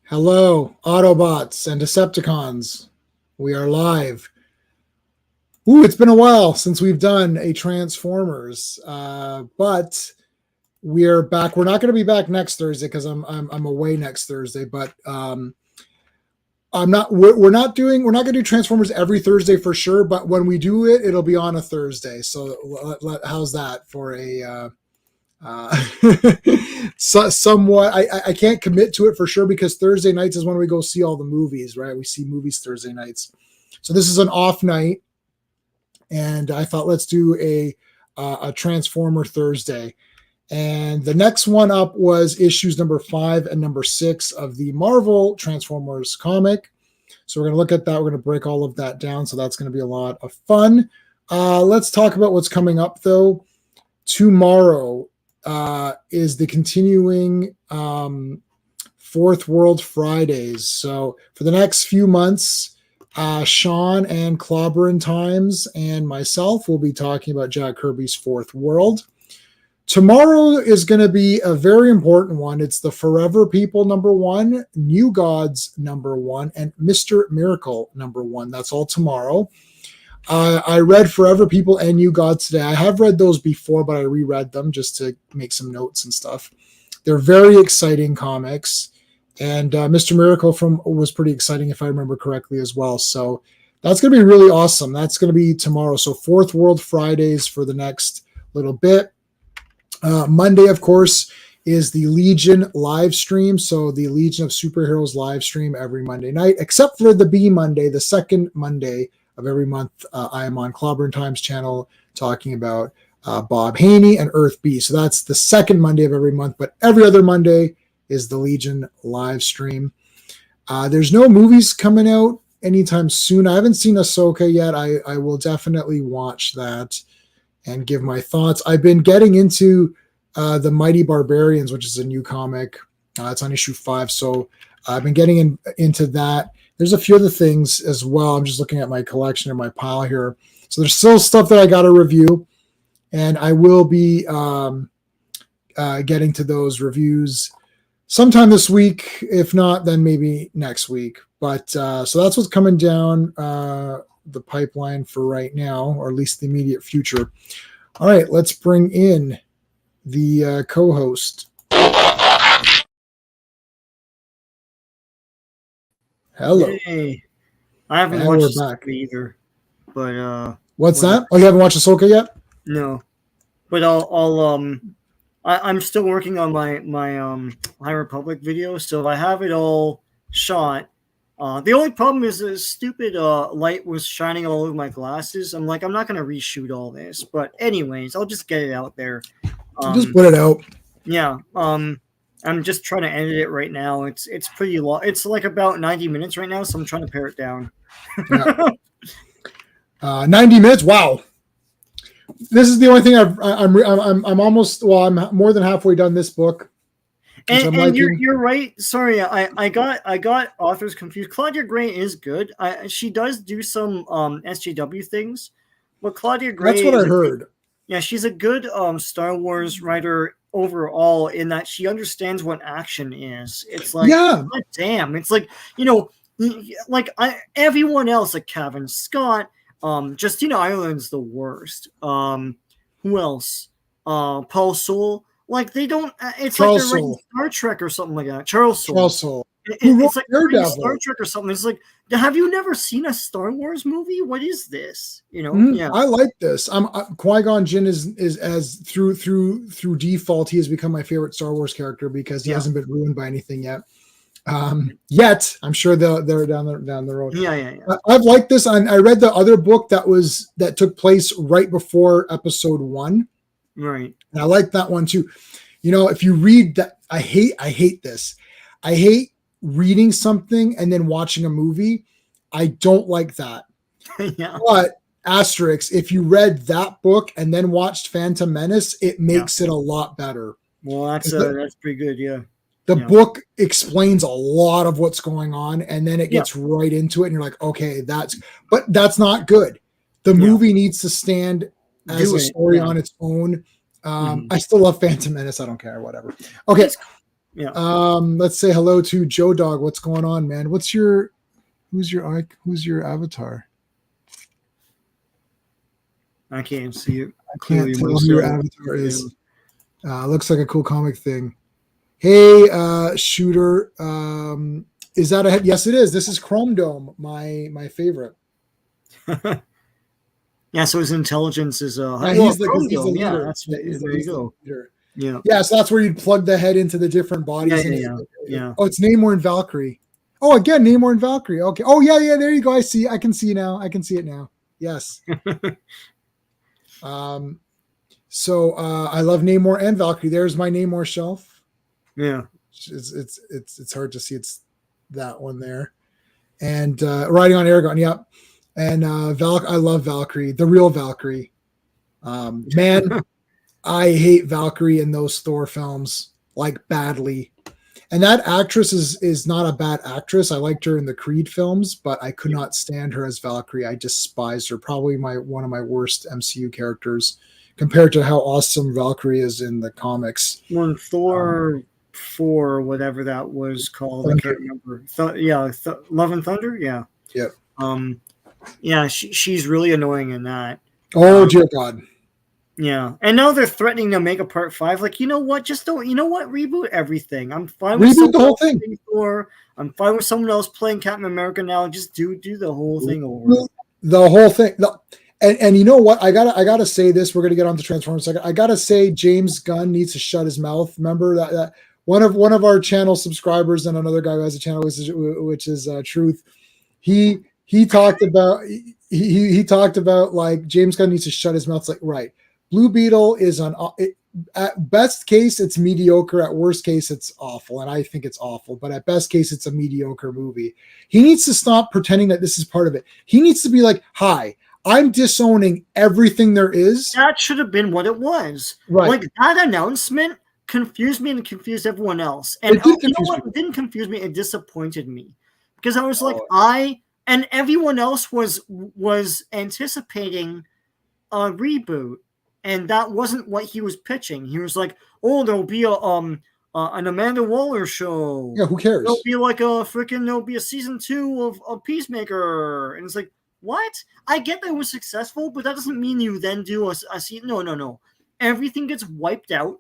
Hello, Autobots and Decepticons. We are live. Ooh, it's been a while since we've done a Transformers, but we are back. We're not going to be back next Thursday because I'm away next Thursday. But I'm not. We're not going to do Transformers every Thursday for sure. But when we do it, it'll be on a Thursday. So how's that for a? Somewhat I can't commit to it for sure because Thursday nights is when we go see all the movies, right? We see movies Thursday nights, so this is an off night, and I thought let's do a Transformer Thursday. And the next one up was issues number 5 and number 6 of the Marvel Transformers comic. So we're going to look at that. We're going to break all of that down, so that's going to be a lot of fun. Let's talk about what's coming up though. Tomorrow is the continuing Fourth World Fridays. So for the next few months, Sean and Clobberin Times and myself will be talking about Jack Kirby's Fourth World. Tomorrow is going to be a very important one. It's the Forever People #1, New Gods #1, and Mr. Miracle #1. That's all tomorrow. I read Forever People and New Gods today. I have read those before, but I reread them just to make some notes and stuff. They're very exciting comics. And Mr. Miracle was pretty exciting, if I remember correctly, as well. So that's going to be really awesome. That's going to be tomorrow. So Fourth World Fridays for the next little bit. Monday, of course, is the Legion live stream. So the Legion of Superheroes live stream every Monday night, except for the B Monday, the second Monday of every month. I am on Clobberin Times channel talking about Bob Haney and Earth B. So that's the second Monday of every month, but every other Monday is the Legion live stream. There's no movies coming out anytime soon. I haven't seen Ahsoka yet. I will definitely watch that and give my thoughts. I've been getting into the Mighty Barbarians, which is a new comic. It's on issue 5. So I've been getting into that. There's a few other things as well. I'm just looking at my collection and my pile here. So there's still stuff that I got to review, and I will be getting to those reviews sometime this week. If not, then maybe next week. But so that's what's coming down the pipeline for right now, or at least the immediate future. All right, let's bring in the co-host. Hello. Hey, I haven't watched Ahsoka either, but what's that? Oh, you haven't watched Ahsoka yet? No, but I'm still working on my High Republic video, so I have it all shot. The only problem is the stupid light was shining all over my glasses. I'm like, I'm not gonna reshoot all this, but anyways, I'll just get it out there. Just put it out. Yeah. I'm just trying to edit it right now. It's pretty long. It's like about 90 minutes right now, so I'm trying to pare it down. Yeah. 90 minutes. Wow. This is the only thing I'm almost. Well, I'm more than halfway done this book. And you're right. Sorry, I got authors confused. Claudia Gray is good. She does do some SJW things, but Claudia Gray. That's what I heard. Yeah, she's a good Star Wars writer overall in that she understands what action is. It's like, yeah, God damn. It's like, everyone else, like Kevin Scott, Justina Ireland's the worst. Who else? Paul Soule. Like they don't. It's Charles like they're writing Star Trek or something like that. Charles Soule. It's like Star Trek or something. It's like, have you never seen a Star Wars movie? What is this? Yeah. I like this. Qui-Gon Jinn is as through default, he has become my favorite Star Wars character because he hasn't been ruined by anything yet. Yet I'm sure they're down the road. Yeah. I've liked this. I read the other book that took place right before episode 1. Right. And I like that one too. If you read that, I hate this. I hate reading something and then watching a movie. I don't like that. Yeah. But asterisk, if you read that book and then watched Phantom Menace, it makes it a lot better. Well, that's pretty good. Yeah. The book explains a lot of what's going on, and then it gets right into it, and you're like, okay, but that's not good. The movie needs to stand as a story on its own. I still love Phantom Menace. I don't care, whatever. Okay. Yeah. Let's say hello to Joe Dog. What's going on, man? Who's your avatar? I can't see it. I Clearly, can't tell who your avatar is. Looks like a cool comic thing. Hey, Shooter. Is that a yes? It is. This is Chrome Dome, my favorite. Yeah, so his intelligence is Yeah, he's the leader. Yeah, that's there you go. Yeah. Yeah, so that's where you'd plug the head into the different bodies. Yeah. Oh, it's Namor and Valkyrie. Oh, again, Namor and Valkyrie. Okay. Oh, yeah. There you go. I can see now. I can see it now. Yes. So I love Namor and Valkyrie. There's my Namor shelf. Yeah. It's hard to see. It's that one there. And riding on Aragon. Yep. And I love Valkyrie, the real Valkyrie. Man, I hate Valkyrie in those Thor films like badly. And that actress is not a bad actress. I liked her in the Creed films, but I could not stand her as Valkyrie. I despised her. Probably one of my worst MCU characters compared to how awesome Valkyrie is in the comics. When Thor 4, whatever that was called, Thunder. I can't remember. Love and Thunder. Yeah. Yep. Yeah, she's really annoying in that. Oh dear God. Yeah, and now they're threatening to make a part 5. Like, you know what? Just don't. You know what? Reboot everything. I'm fine with reboot the whole thing. I'm fine with someone else playing Captain America now. Just do the whole thing over. The whole thing. And you know what? I gotta say this. We're gonna get on to Transformers in a second. I gotta say James Gunn needs to shut his mouth. Remember that one of our channel subscribers and another guy who has a channel which is Truth. He talked about he talked about like James Gunn needs to shut his mouth. It's like, right. Blue Beetle is at best case, it's mediocre. At worst case, it's awful. And I think it's awful. But at best case, it's a mediocre movie. He needs to stop pretending that this is part of it. He needs to be like, hi, I'm disowning everything there is. That should have been what it was. Right. Like that announcement confused me and confused everyone else. And you know what? It didn't confuse me. It disappointed me. Because I was like, and everyone else was anticipating a reboot. And that wasn't what he was pitching. He was like, "Oh, there'll be an Amanda Waller show. Yeah, who cares? There'll be a season 2 of Peacemaker." And it's like, what? I get that it was successful, but that doesn't mean you then do a season. No. Everything gets wiped out,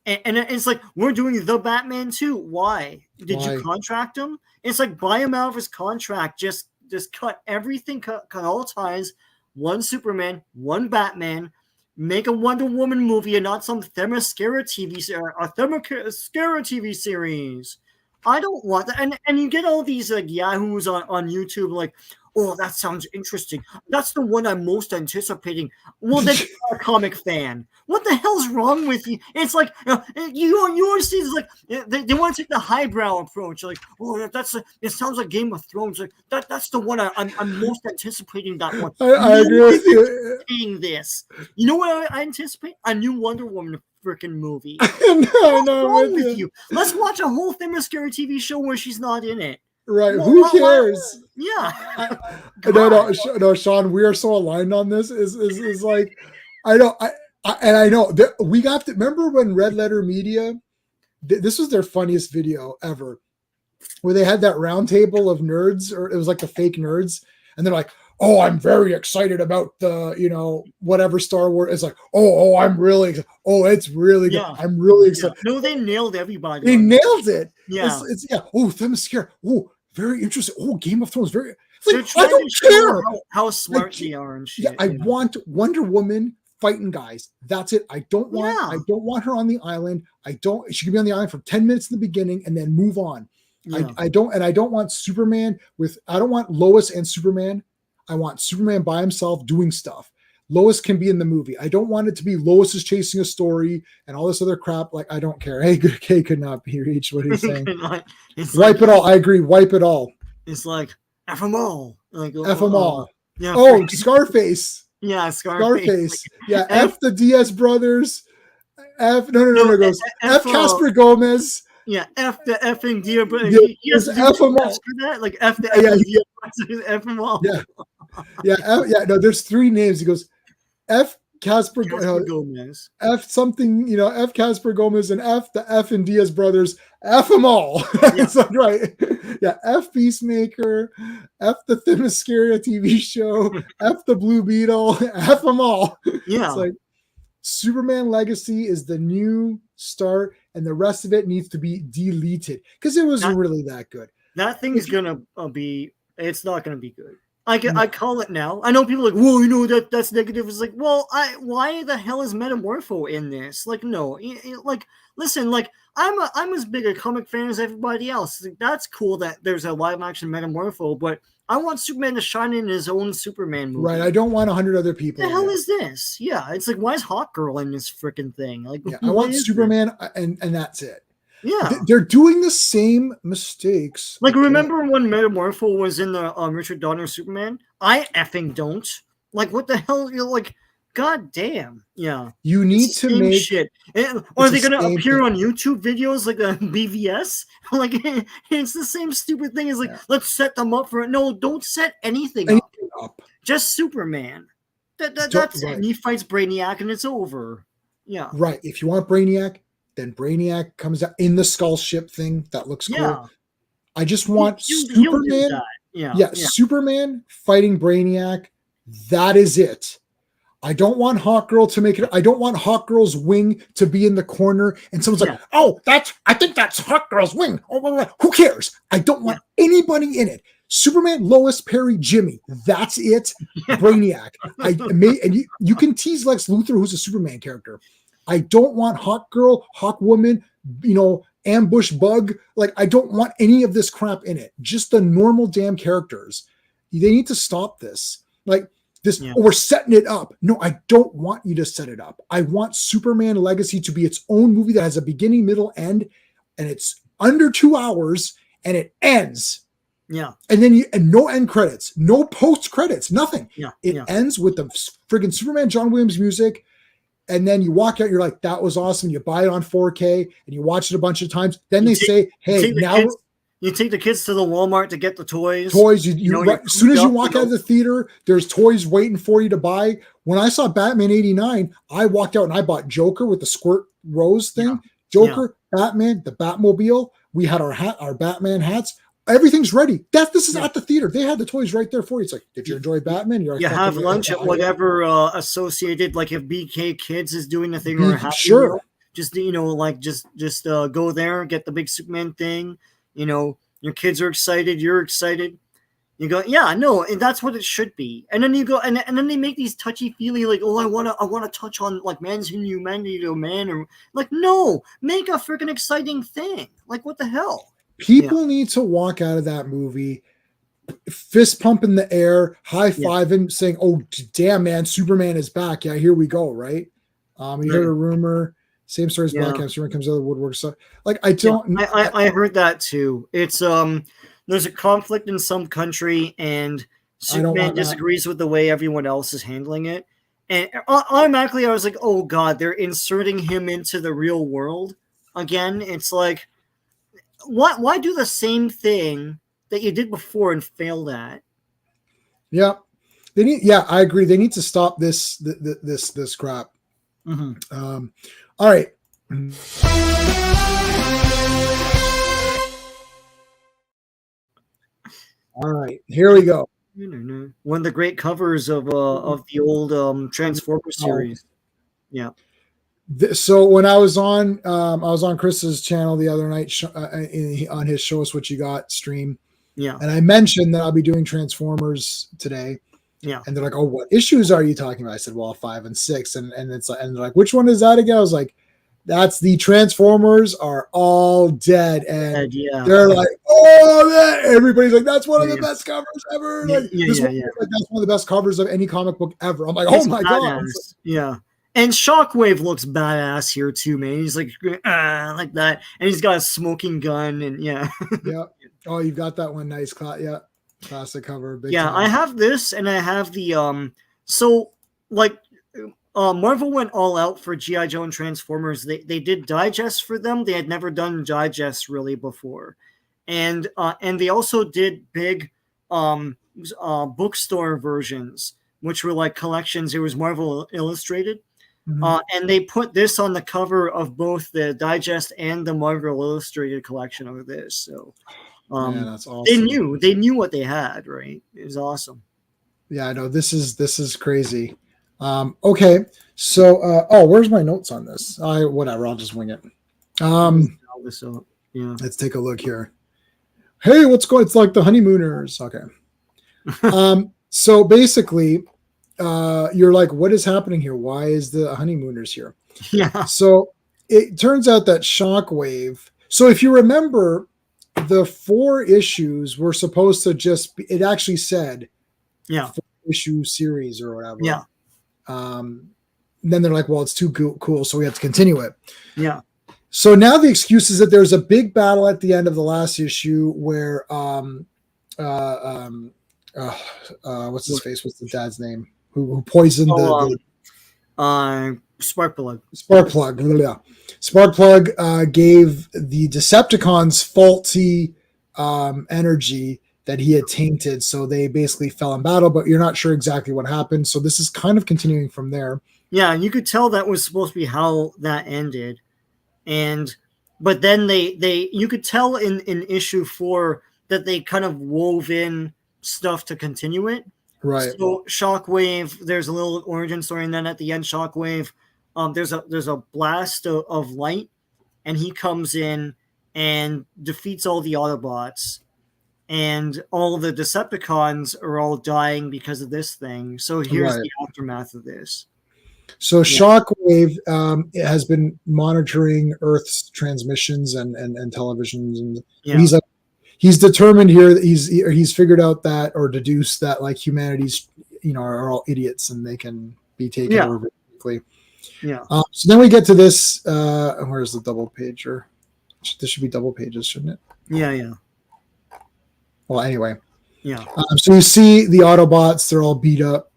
and it's like we're doing the Batman 2. Why? Did you contract him? It's like buy him out of his contract. Just cut everything. Cut all ties. One Superman, one Batman. Make a Wonder Woman movie and not some Themyscira TV series. I don't want that. And you get all these like yahoos on YouTube like, oh, that sounds interesting. That's the one I'm most anticipating. Well, then you're a comic fan. What the hell's wrong with you? It's like you want to see this like they want to take the highbrow approach. Like, oh, it sounds like Game of Thrones. Like that's the one I'm most anticipating. That one. I agree with you. Saying this, you know what I anticipate? A new Wonder Woman freaking movie. No, wrong with you? Let's watch a whole Themyscira TV show where she's not in it. Right? Who cares? Yeah. No, Sean. We are so aligned on this. Is like, I know that we got to remember when Red Letter Media. This was their funniest video ever, where they had that round table of nerds, or it was like the fake nerds, and they're like, "Oh, I'm very excited about the whatever Star Wars." It's like, "Oh, I'm really, it's really good. Yeah. I'm really excited." Yeah. No, they nailed everybody. They nailed it. Yeah. It's Oh, Themyscira. Oh, very interesting. Oh, Game of Thrones. Very. It's like, I don't care how smart they are and shit. Yeah, I want Wonder Woman fighting guys. That's it. I don't want her on the island. She can be on the island for 10 minutes in the beginning and then move on. Yeah. I don't want Superman I don't want Lois and Superman. I want Superman by himself doing stuff. Lois can be in the movie. I don't want it to be Lois is chasing a story and all this other crap. Like, I don't care. Hey, K could not be reached. What he's saying. Wipe it all. I agree. Wipe it all. It's like F them all. Like F them all. Yeah. Oh, Scarface. Yeah, Scarface. Yeah, F the Diaz brothers. F goes F Casper Gomez. Yeah, F the effing dear, but he has to F them all. Like F the effing dear, F them all. Yeah. No, there's 3 names. He goes F Casper Gomez. F something, F Casper Gomez, and F the F and Diaz brothers. F them all. Yeah. It's like, right. Yeah. F Peacemaker, F the Themyscira TV show, F the Blue Beetle, F them all. Yeah. It's like Superman Legacy is the new start, and the rest of it needs to be deleted because it wasn't really that good. That thing's gonna be. It's not gonna be good. I call it now. I know people are like, whoa, that's negative. It's like, well, why the hell is Metamorpho in this? Like, no, like, listen, like, I'm as big a comic fan as everybody else. Like, that's cool that there's a live action Metamorpho, but I want Superman to shine in his own Superman movie. Right. I don't want 100 other people. What the hell is this? Yeah, it's like, why is Hawkgirl in this freaking thing? Like, I want Superman, and that's it. Yeah, they're doing the same mistakes. Like, remember when Metamorpho was in the Richard Donner Superman? I effing don't. Like, what the hell? You're like, god damn. Yeah. You need to make shit. Are they going to appear on YouTube videos like a BVS? Like, it's the same stupid thing. It's like, let's set them up for it. No, don't set anything up. Just Superman. That's it. And he fights Brainiac and it's over. Yeah. Right. If you want Brainiac, then Brainiac comes out in the skull ship thing. That looks cool. Yeah. I just want Superman. Superman fighting Brainiac. That is it. I don't want Hawkgirl to make it. I don't want Hawkgirl's wing to be in the corner and someone's like, oh, I think that's Hawkgirl's wing. Oh, who cares? I don't want anybody in it. Superman, Lois, Perry, Jimmy. That's it. Brainiac. And you can tease Lex Luthor, who's a Superman character. I don't want Hawkgirl, Hawkwoman, Ambush Bug. Like, I don't want any of this crap in it. Just the normal damn characters. They need to stop this. Like this, we're setting it up. No, I don't want you to set it up. I want Superman Legacy to be its own movie that has a beginning, middle, end, and it's under 2 hours and it ends. Yeah. And then no end credits, no post credits, nothing. Yeah. It ends with the friggin' Superman John Williams music. And then you walk out, you're like, that was awesome. You buy it on 4K and you watch it a bunch of times. Then they say, hey, now you take the kids to the Walmart to get the toys. As soon as you walk out of the theater, there's toys waiting for you to buy. When I saw Batman 89, I walked out and I bought Joker with the squirt rose thing. Joker, Batman, the Batmobile. We had our Batman hats. Everything's ready. This is at the theater. They had the toys right there for you. It's like, did you enjoy Batman? You have lunch at whatever associated, like if BK Kids is doing the thing or sure. Just just go there, get the big Superman thing. Your kids are excited, you're excited. You go, and that's what it should be. And then you go, and then they make these touchy-feely, like, oh, I wanna touch on like man's humanity to man, or like, no, make a freaking exciting thing. Like, what the hell? People need to walk out of that movie, fist pump in the air, high fiving, saying, "Oh, damn, man, Superman is back! Yeah, here we go!" Right? You heard a rumor. Same story as Black Adam. Superman comes out of the woodwork. So, like, I don't. I heard that too. It's there's a conflict in some country, and Superman disagrees with the way everyone else is handling it, and automatically I was like, "Oh God, they're inserting him into the real world again." It's like. Why do the same thing that you did before and failed at? Yeah, they need. Yeah, I agree. They need to stop this crap. Mm-hmm. All right. All right. Here we go. One of the great covers of the old Transformers series. Yeah. So when I was on Chris's channel the other night on his Show Us What You Got stream, and I mentioned that I'll be doing Transformers today, and they're like, "Oh, what issues are you talking about?" I said, "Well, 5 and 6," and it's like, and they're like, "Which one is that again?" I was like, "That's the Transformers are all dead," and they're like, "Oh, everybody's like, that's one of the best covers ever." Like, that's one of the best covers of any comic book ever. I'm like, "Oh my god!" Yeah. And Shockwave looks badass here too, man. He's like that, and he's got a smoking gun, and yeah. Oh, you've got that one, nice, classic cover. Big time. I have this, and I have the So, like, Marvel went all out for GI Joe and Transformers. They did digests for them. They had never done digests really before, and they also did big bookstore versions which were like collections. It was Marvel Illustrated. Mhm. And they put this on the cover of both the digest and the Marvel Illustrated collection of this. So Man, that's they awesome. knew what they had, right? It was awesome. Yeah, I know this is crazy. Okay, so oh, where's my notes on this? I whatever, I'll just wing it. All this up. Yeah. Let's take a look here. Hey, what's going? It's like the honeymooners. Okay. So basically, you're like, what is happening here? Why is the honeymooners here? Yeah. So it turns out that Shockwave. So if you remember, the 4 issues were supposed to just be, it actually said Yeah. 4-issue series or whatever. Yeah. Then they're like, well, it's too cool, so we have to continue it. Yeah. So now the excuse is that there's a big battle at the end of the last issue where what's his face? What's the dad's name? Who poisoned the Sparkplug. Sparkplug. Yeah. Sparkplug gave the Decepticons faulty energy that he had tainted, so they basically fell in battle, but you're not sure exactly what happened. So this is kind of continuing from there. Yeah, you could tell that was supposed to be how that ended. But then they you could tell in issue 4 that they kind of wove in stuff to continue it. Right. So Shockwave, there's a little origin story, and then at the end, Shockwave, there's a blast of light, and he comes in and defeats all the Autobots, and all the Decepticons are all dying because of this thing. So here's the aftermath of this. So Shockwave has been monitoring Earth's transmissions and televisions, and he's determined here that he's figured out that, or deduced that, like, humanity's are all idiots and they can be taken over very quickly. Yeah. So then we get to this. Where's the double pager? This should be double pages, shouldn't it? Yeah. Well, anyway. Yeah. So you see the Autobots; they're all beat up,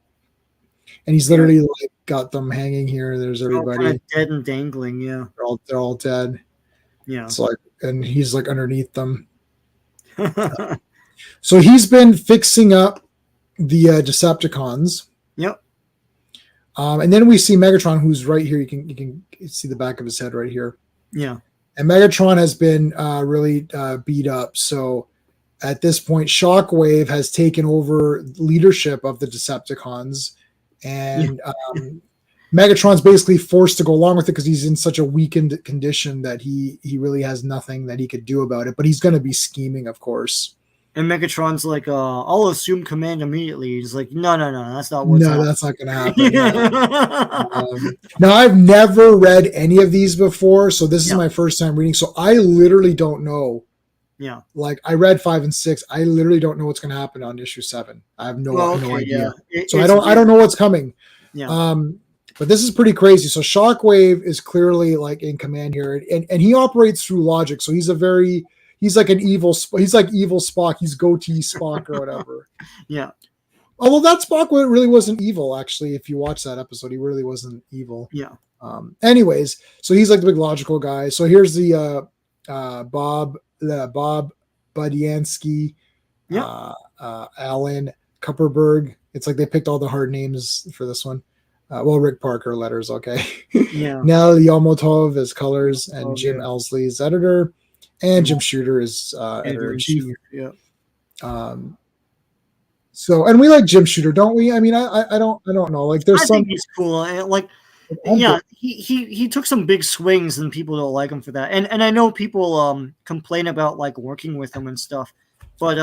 and he's literally like got them hanging here. There's everybody all kind of dead and dangling. Yeah. They're all dead. Yeah. It's like, and he's like underneath them. So he's been fixing up the Decepticons. Yep. And then we see Megatron, who's right here. You can see the back of his head right here. Yeah. And Megatron has been really beat up. So at this point, Shockwave has taken over leadership of the Decepticons, and Megatron's basically forced to go along with it because he's in such a weakened condition that he really has nothing that he could do about it. But he's going to be scheming, of course. And Megatron's like, I'll assume command immediately. He's like, no, that's not what's happening. That's not going to happen. Now, I've never read any of these before, so this is my first time reading. So I literally don't know. Yeah. Like, I read 5 and 6. I literally don't know what's going to happen on issue 7. I have no idea. So I don't know what's coming. Yeah. But this is pretty crazy. So Shockwave is clearly like in command here, and he operates through logic. So he's like an evil. He's like evil Spock. He's goatee Spock or whatever. Yeah. Although that Spock really wasn't evil, actually. If you watch that episode, he really wasn't evil. Yeah. Anyways, so he's like the big logical guy. So here's the Bob Budiansky, Alan Kupperberg. It's like they picked all the hard names for this one. Rick Parker letters, okay. Yeah. Nell Yomotov is colors, and Jim Elsley is editor, and Jim Shooter is editor-in-chief. Yeah. So, and we like Jim Shooter, don't we? I mean, I don't know. Like, I think he's cool. Like, he took some big swings, and people don't like him for that. And I know people complain about like working with him and stuff, but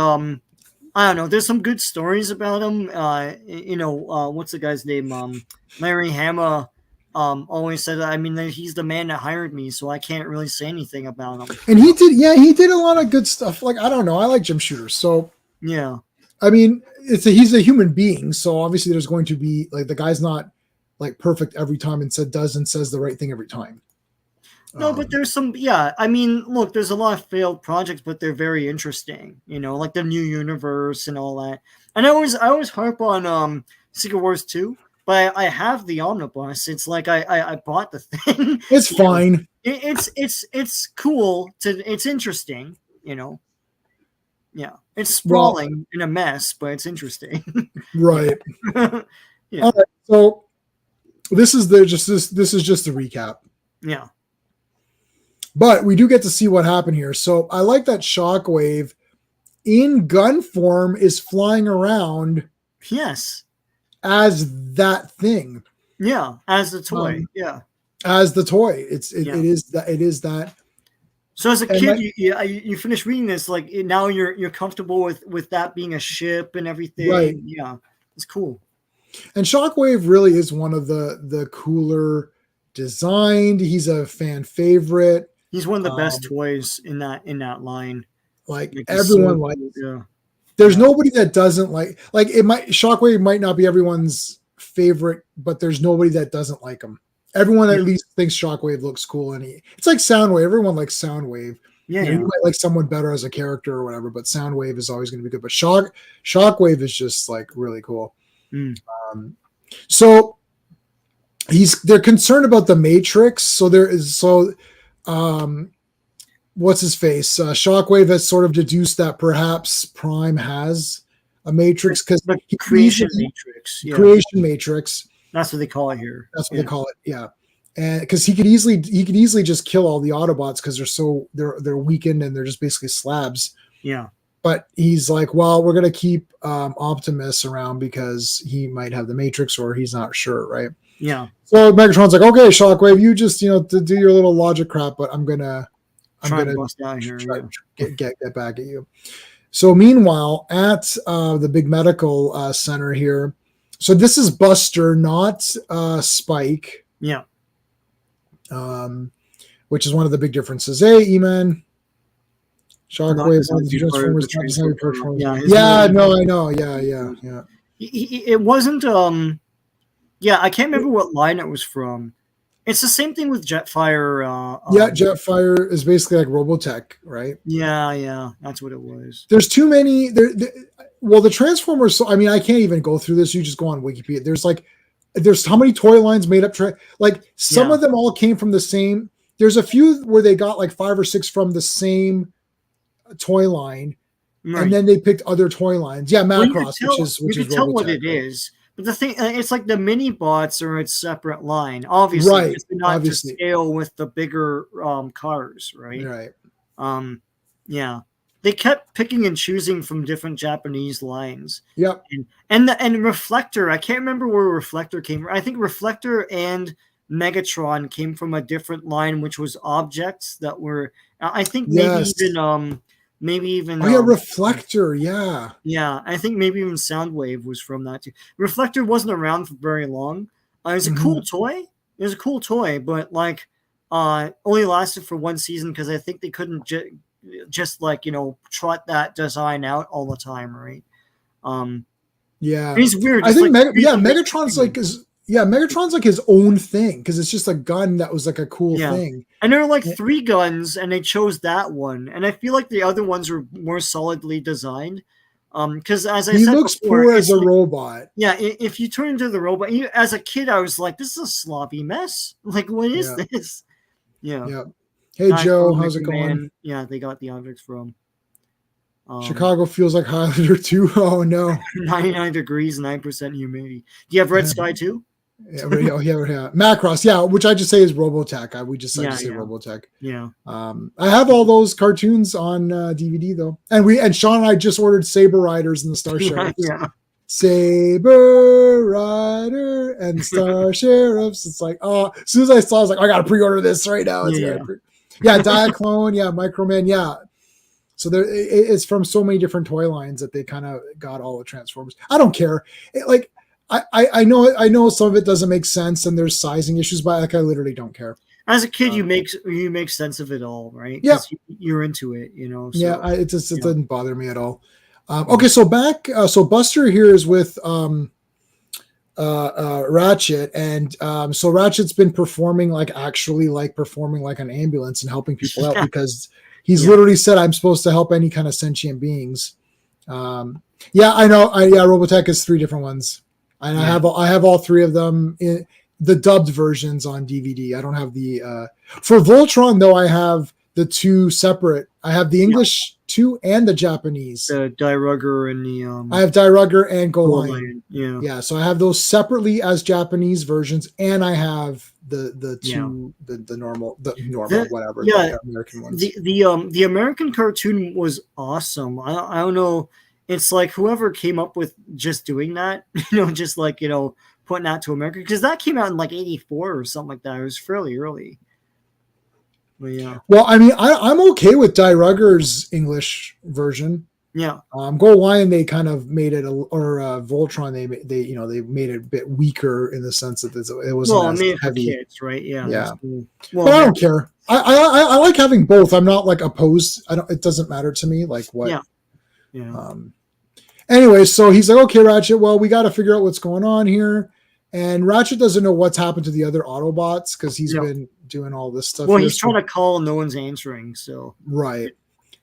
I don't know. There's some good stories about him. What's the guy's name? Larry Hama always said, I mean, he's the man that hired me, so I can't really say anything about him. And he did a lot of good stuff. Like, I don't know. I like Jim Shooter. So, yeah. I mean, he's a human being. So obviously there's going to be, like, the guy's not like perfect every time and says the right thing every time. No, but there's some, I mean, look, there's a lot of failed projects, but they're very interesting, like the new universe and all that. And I always harp on Secret Wars 2, but I have the omnibus. It's like I bought the thing. It's fine. It's cool it's interesting, Yeah. It's sprawling in a mess, but it's interesting. Right. Yeah. All right, so this is the this is just a recap. Yeah. But we do get to see what happened here. So I like that Shockwave in gun form is flying around Yes. as that thing. Yeah. As the toy. Yeah. As the toy. It Yeah. is that. So as a And kid, you finish reading this, like now you're comfortable with that being a ship and everything. Right. Yeah. It's cool. And Shockwave really is one of the cooler designed. He's a fan favorite. He's one of the best toys in that line. Like he's everyone so likes. cool. Yeah. There's nobody that doesn't like it. Shockwave might not be everyone's favorite, but there's nobody that doesn't like him. Everyone at least thinks Shockwave looks cool, and it's like Soundwave. Everyone likes Soundwave. Yeah, you might like someone better as a character or whatever, but Soundwave is always going to be good. But Shockwave is just like really cool. So they're concerned about the Matrix. What's his face? Shockwave has sort of deduced that perhaps Prime has a Matrix because creation Matrix. Yeah. Creation Matrix. That's what they call it here. That's what they call it. Yeah. And because he could easily just kill all the Autobots because they're weakened and they're just basically slabs. Yeah. But he's like, well, we're gonna keep Optimus around because he might have the Matrix or he's not sure, right? Yeah. So Megatron's like, okay, Shockwave, you just to do your little logic crap, but I'm gonna bust out here. Get back at you. So meanwhile, at the big medical center here, so this is Buster, not Spike. Yeah. Which is one of the big differences. Hey, E-Man. Shockwave. Yeah, no, I know. Yeah. It wasn't. Yeah, I can't remember what line it was from. It's the same thing with Jetfire. Jetfire is basically like Robotech, right? Yeah, that's what it was. There's too many. Well, the Transformers. I mean, I can't even go through this. You just go on Wikipedia. There's how many toy lines made up? Some of them all came from the same. There's a few where they got like 5 or 6 from the same toy line, right. And then they picked other toy lines. Yeah, Macross, which is tell Robotech, what it is. But the thing, it's like the mini bots are its separate line, obviously, right? They're not to scale with the bigger cars, right? Right. Yeah, they kept picking and choosing from different Japanese lines. Yep. And Reflector, I can't remember where Reflector came from. I think Reflector and Megatron came from a different line, which was objects that were. I think maybe even Reflector, yeah, I think maybe even Soundwave was from that too. Reflector wasn't around for very long. It was a cool toy. It was a cool toy, but like only lasted for one season because I think they couldn't just trot that design out all the time, right? Yeah, it's weird. I think Megatron's Megatron's like his own thing because it's just a gun that was like a cool thing. And there were like 3 guns, and they chose that one. And I feel like the other ones were more solidly designed. Because as I said, he looks poor as a robot. Yeah, if you turn into the robot, as a kid, I was like, "This is a sloppy mess. Like, what is this?" Yeah. Hey Joe, how's it going? Yeah, they got the objects from. Chicago feels like Highlander too. Oh no. 99 degrees, 9% humidity. Do you have Red Sky too? Yeah. Macross, which I just say is Robotech. We just like to say Robotech. Yeah. I have all those cartoons on DVD though, and Sean and I just ordered Saber Riders and the Star Sheriffs. Yeah. Saber Rider and Star Sheriffs. It's like, as soon as I saw, I was like, I gotta pre-order this right now. Diaclone, Microman, So it's from so many different toy lines that they kind of got all the Transformers. I don't care. I know some of it doesn't make sense and there's sizing issues, but I literally don't care. As a kid, you make sense of it all, right? Yeah, you're into it, So, it didn't bother me at all. Okay, so back. So Buster here is with Ratchet, and so Ratchet's been performing like an ambulance and helping people out because he's literally said, "I'm supposed to help any kind of sentient beings." I know. Robotech is 3 different ones, and I have all 3 of them in the dubbed versions on DVD. I don't have the for Voltron though. I have the two separate. I have the English two and the Japanese. The Dairugger and the I have Dairugger and Go Lion. Lion. Yeah. Yeah, so I have those separately as Japanese versions, and I have the two the normal whatever the American ones. The American cartoon was awesome. I don't know. It's like whoever came up with just doing that, just like putting that to America, because that came out in like '84 or something like that. It was fairly early. But yeah. Well, I mean, I'm okay with Dairugger's English version. Yeah. Go Lion, they kind of made it, or Voltron, they made it a bit weaker in the sense that it wasn't as heavy. For kids, right? Yeah. Yeah. Well, but I don't care. I like having both. I'm not like opposed. It doesn't matter to me. Like what? Yeah. Anyway, so he's like, okay, Ratchet. Well, we got to figure out what's going on here. And Ratchet doesn't know what's happened to the other Autobots because he's been doing all this stuff. Well, he's trying to call, no one's answering. So right.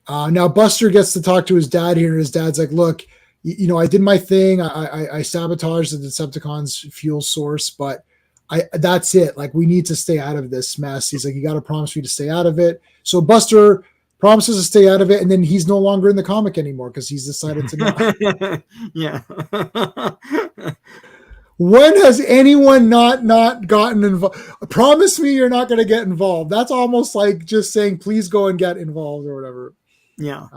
Now Buster gets to talk to his dad here, and his dad's like, look, I did my thing. I sabotaged the Decepticons' fuel source, but that's it. Like, we need to stay out of this mess. He's like, you got to promise me to stay out of it. So Buster promises to stay out of it, and then he's no longer in the comic anymore because he's decided to not. Yeah. When has anyone not gotten involved? Promise me you're not going to get involved. That's almost like just saying, please go and get involved or whatever. Yeah.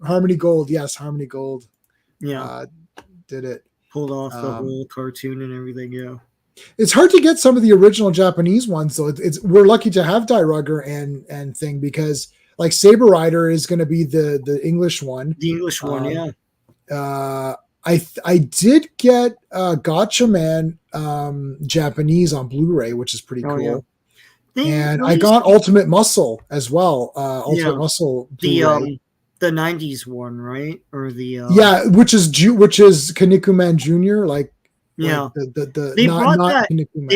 Harmony Gold. Yes, Harmony Gold. Yeah. Did it. Pulled off the whole cartoon and everything. Yeah. It's hard to get some of the original Japanese ones, though. We're lucky to have Dairugger and thing, because like Saber Rider is going to be the English one. The English one, yeah. I did get Gotcha Man Japanese on Blu-ray, which is pretty cool. Yeah. And I got Ultimate Muscle as well. Ultimate Muscle Blu-ray. The 90s one, right? Or the which is Kanikuman Jr. Like they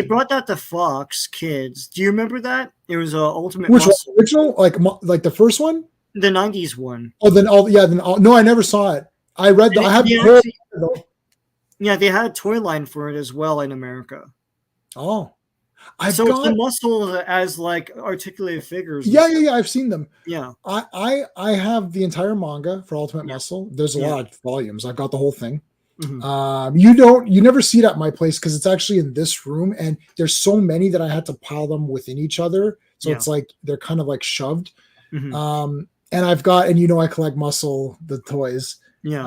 brought that to Fox Kids. Do you remember that? It was Ultimate Muscle. Which one? Original, like the first one? The 90s one. Oh, no, I never saw it. I read that. I have they had a toy line for it as well in America. Oh. It's the muscle as like articulated figures. Yeah, I've seen them. Yeah. I have the entire manga for Ultimate Muscle. There's a lot of volumes. I've got the whole thing. Mm-hmm. You never see it at my place because it's actually in this room, and there's so many that I had to pile them within each other. So it's like they're kind of like shoved. Mm-hmm. And I've got, I collect Muscle, the toys. Yeah.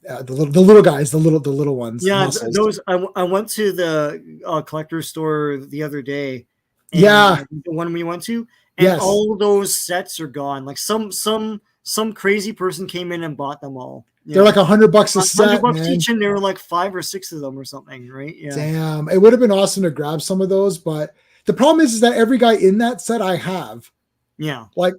The little guys, the little ones. Yeah, those. I went to the collector's store the other day. The one we went to, and all those sets are gone. Like some crazy person came in and bought them all. They're like $100 a set, $100 each, and there were like 5 or 6 of them or something, right? Yeah. Damn, it would have been awesome to grab some of those, but the problem is that every guy in that set I have. Yeah, like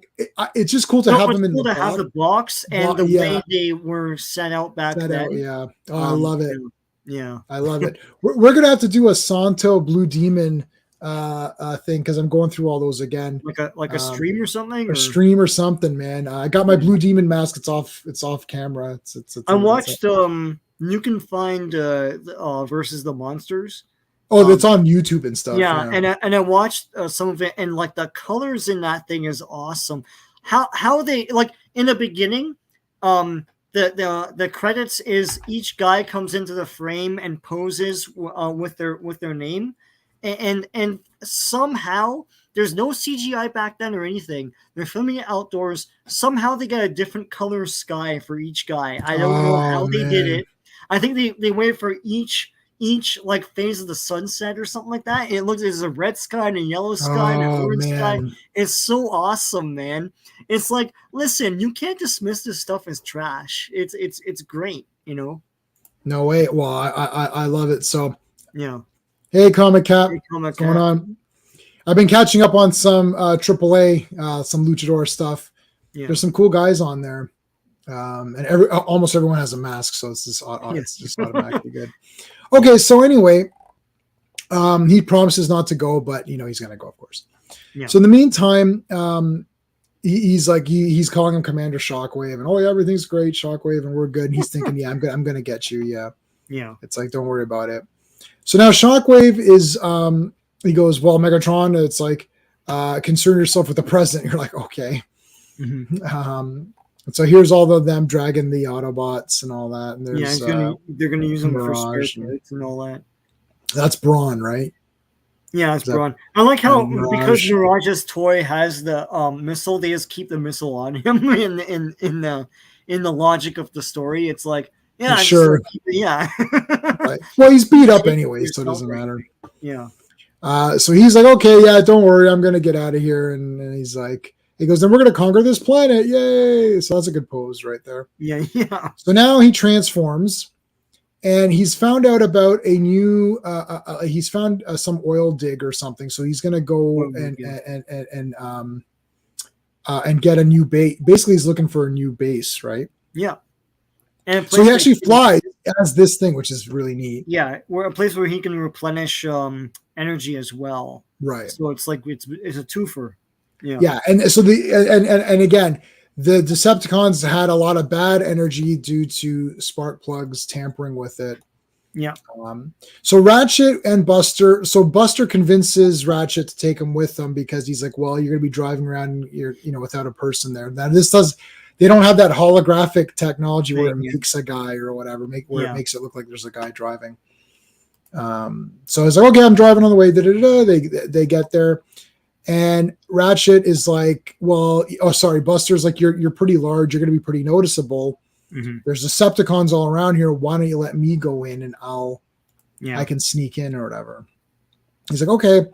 it's just cool to have them in the box. Have the box and the way they were set out back then. I love it. Yeah, I love it. We're gonna have to do a Santo Blue Demon thing because I'm going through all those again. Like a stream or something. A stream or something, man. I got my Blue Demon mask. It's off camera. I watched. You can find versus the monsters. Oh, that's on YouTube and stuff. Yeah. And I watched some of it, and like the colors in that thing is awesome. How they, like, in the beginning, the credits is each guy comes into the frame and poses with their name, and somehow there's no CGI back then or anything. They're filming it outdoors. Somehow they get a different color sky for each guy. I don't know how they did it. I think they waited for each like phase of the sunset or something like that. It looks as a red sky and a yellow sky and an orange sky. It's so awesome, man. It's like, listen, you can't dismiss this stuff as trash. It's great, No way. Well, I love it. So yeah. Hey, Comic Cat. What's going on? I've been catching up on some AAA, some Luchador stuff. Yeah. There's some cool guys on there. And almost everyone has a mask, so it's just automatically good. Okay, so anyway, he promises not to go, but he's gonna go, of course. Yeah. So in the meantime, he's like he's calling him Commander Shockwave, and everything's great, Shockwave, and we're good. And he's thinking, I'm gonna get you, yeah. It's like, don't worry about it. So now Shockwave is he goes, well, Megatron, it's like concern yourself with the president. You're like, okay. Mm-hmm. So here's all of them dragging the Autobots and all that. And there's they're gonna use them for spare Mirage. parts and all that. That's Brawn, right? Yeah, it's Brawn. I like how because Mirage. Mirage's toy has the missile, they just keep the missile on him in the logic of the story. It's like, yeah, Sure. Yeah. Right. Well, he's beat up anyway, so it doesn't matter. Yeah. So he's like, okay, yeah, don't worry, I'm gonna get out of here. And he's like, he goes, then we're gonna conquer this planet, yay! So that's a good pose right there. Yeah, yeah. So now he transforms, and he's found out about a new. He's found some oil dig or something. So he's gonna go and get a new base. Basically, he's looking for a new base, right? Yeah. And so he actually flies as this thing, which is really neat. Yeah, a place where he can replenish energy as well. Right. So it's like it's a twofer. Yeah. Yeah, and so and again, the Decepticons had a lot of bad energy due to spark plugs tampering with it. Yeah. So Ratchet and Buster. So Buster convinces Ratchet to take him with them because he's like, well, you're going to be driving around, without a person there. Now they don't have that holographic technology where it makes a guy or whatever, it makes it look like there's a guy driving. So I was like, okay, I'm driving on the way. They get there, and Ratchet is like, well, Buster's like, you're pretty large. You're going to be pretty noticeable. Mm-hmm. There's Decepticons all around here. Why don't you let me go in and I can sneak in or whatever. He's like, okay.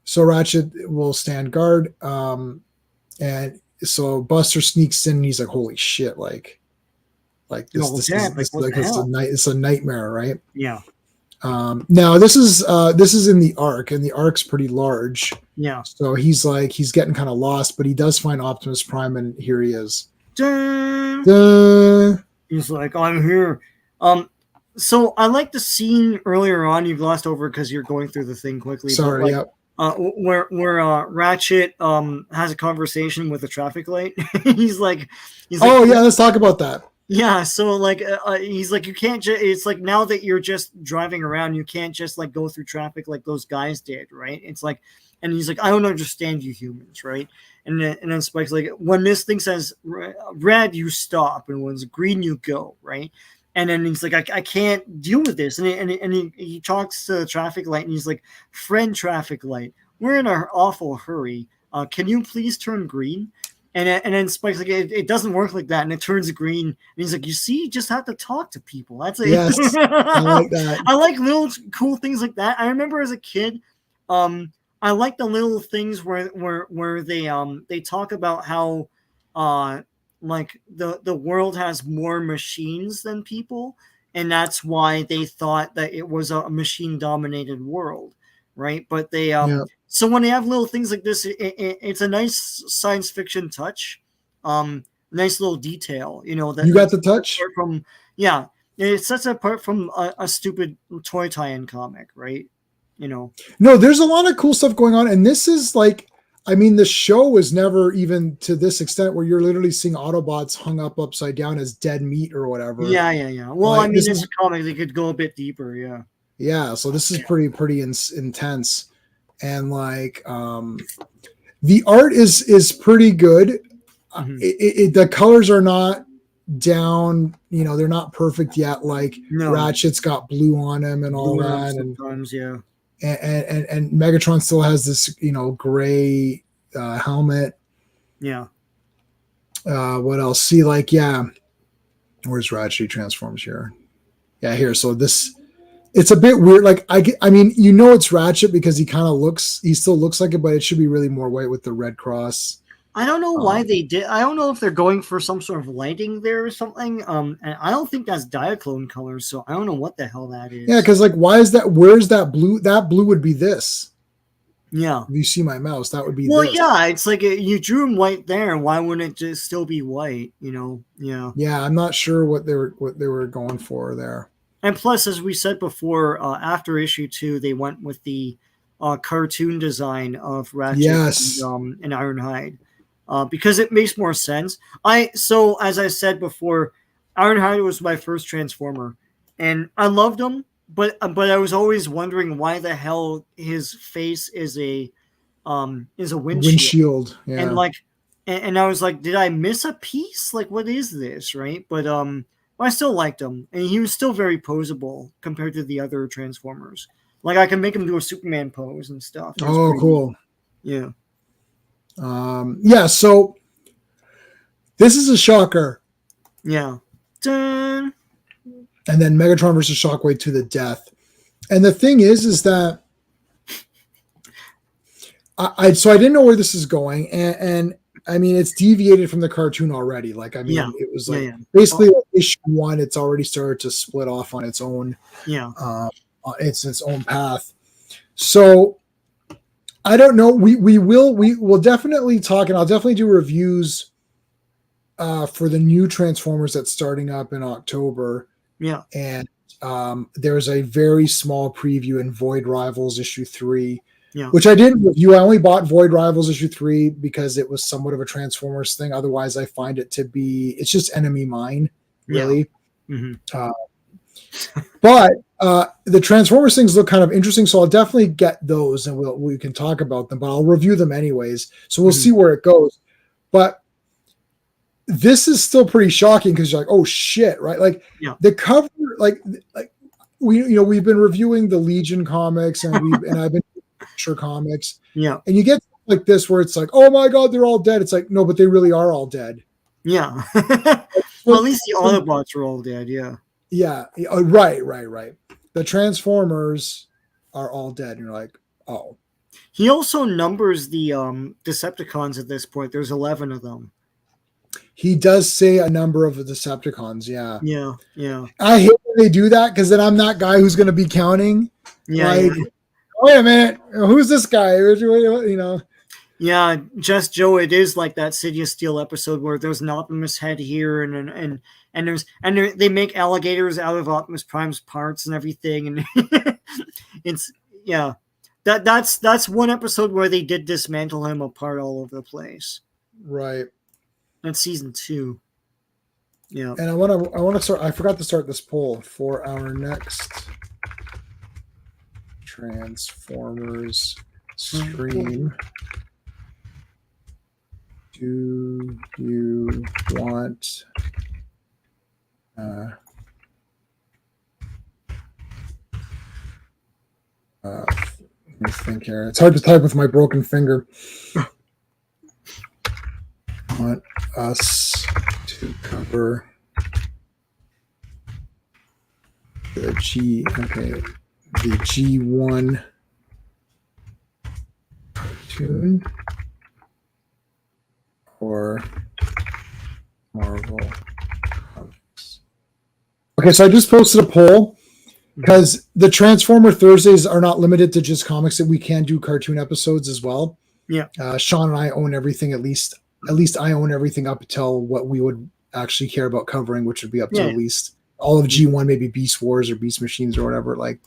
So Ratchet will stand guard. And so Buster sneaks in and he's like, holy shit. Like it's a nightmare, right? Yeah. Now this is in the Ark, and the Ark's pretty large. Yeah. So he's getting kind of lost, but he does find Optimus Prime, and here he is. Dun. He's like, I'm here. So I like the scene earlier on. You've glossed over because you're going through the thing quickly. Sorry, where Ratchet has a conversation with a traffic light. he's like, let's talk about that. Yeah, so he's like, you can't just. It's like, now that you're just driving around, you can't just like go through traffic like those guys did, right? It's like, and he's like, I don't understand you humans, right? And then Spike's like, when this thing says red, you stop, and when it's green, you go, right? And then he's like, I can't deal with this, and he talks to the traffic light, and he's like, friend traffic light, we're in an awful hurry. Can you please turn green? And then Spike's like, it doesn't work like that, and it turns green. And he's like, you see, you just have to talk to people. That's it. Yes, I like that. I like little cool things like that. I remember as a kid, I like the little things where they talk about how like the world has more machines than people, and that's why they thought that it was a machine dominated world, right? But they so when they have little things like this, it's a nice science fiction touch, nice little detail, that you got the touch from it sets it apart from a stupid toy tie-in comic, right? No, there's a lot of cool stuff going on, and this is like, I mean, the show was never even to this extent where you're literally seeing Autobots hung up upside down as dead meat or whatever. Yeah. Well, I mean, it's a comic; they could go a bit deeper. Yeah. Yeah. So this is pretty intense, and like, the art is pretty good. Mm-hmm. The colors are not down, they're not perfect yet. Like Ratchet's got blue on him and all that, sometimes, and Megatron still has this, gray helmet. Yeah. What else? See, like, where's Ratchet? He transforms here. Yeah, here. So it's a bit weird. Like, I mean, it's Ratchet because he still looks like it, but it should be really more white with the red cross. I don't know why they did. I don't know if they're going for some sort of lighting there or something. And I don't think that's Diaclone colors, so I don't know what the hell that is. Yeah, because like, why is that? Where's that blue? That blue would be this. Yeah. If you see my mouse, that would be. Well, this. Yeah, it's like you drew him white there. Why wouldn't it just still be white? Yeah. Yeah, I'm not sure what they were going for there. And plus, as we said before, after issue 2, they went with the cartoon design of Ratchet and Ironhide. Because it makes more sense. So as I said before, Ironhide was my first Transformer, and I loved him, but I was always wondering why the hell his face is a is a windshield. Windshield, yeah. And like, and I was like, did I miss a piece? Like, what is this, right? But I still liked him, and he was still very poseable compared to the other Transformers. Like, I can make him do a Superman pose and stuff. Oh, cool. Yeah. Yeah. So this is a shocker. Yeah. Dun. And then Megatron versus Shockwave to the death. And the thing is that I didn't know where this is going, and I mean it's deviated from the cartoon already. Like it was like basically issue 1, it's already started to split off on its own. Yeah, it's its own path. So I don't know. We will definitely talk, and I'll definitely do reviews for the new Transformers that's starting up in October. Yeah, and there's a very small preview in Void Rivals issue 3. Yeah. Which I didn't review. I only bought Void Rivals issue 3 because it was somewhat of a Transformers thing. Otherwise, I find it to be, it's just Enemy Mine, really. Yeah. Mm-hmm. But the Transformers things look kind of interesting, so I'll definitely get those and we can talk about them, but I'll review them anyways. So we'll see where it goes. But this is still pretty shocking because you're like, oh shit, right? Like the cover, like we've been reviewing the Legion comics and I've been comics, and you get like this where it's like, oh my god, they're all dead. It's like, no, but they really are all dead. Yeah. Well, at least the Autobots are all dead. Yeah, right. The Transformers are all dead, and you're like, oh. He also numbers the Decepticons at this point. There's 11 of them. He does say a number of the Decepticons. Yeah. I hate when they do that because then I'm that guy who's going to be counting. Yeah. Wait a minute, who's this guy? You know? Yeah, Just Joe. It is like that City of Steel episode where there's an Optimus head here, and they make alligators out of Optimus Prime's parts and everything, and it's that's one episode where they did dismantle him apart all over the place. Right. That's season 2. Yeah. And I want to start. I forgot to start this poll for our next Transformers stream. Do you want let me think here. It's hard to type with my broken finger. Want us to cover the G1 cartoon or Marvel comics? Okay, so I just posted a poll because the Transformer Thursdays are not limited to just comics, that we can do cartoon episodes as well. Yeah. Sean and I own everything, at least I own everything up until what we would actually care about covering, which would be up to at least all of G1, maybe Beast Wars or Beast Machines or whatever. Like,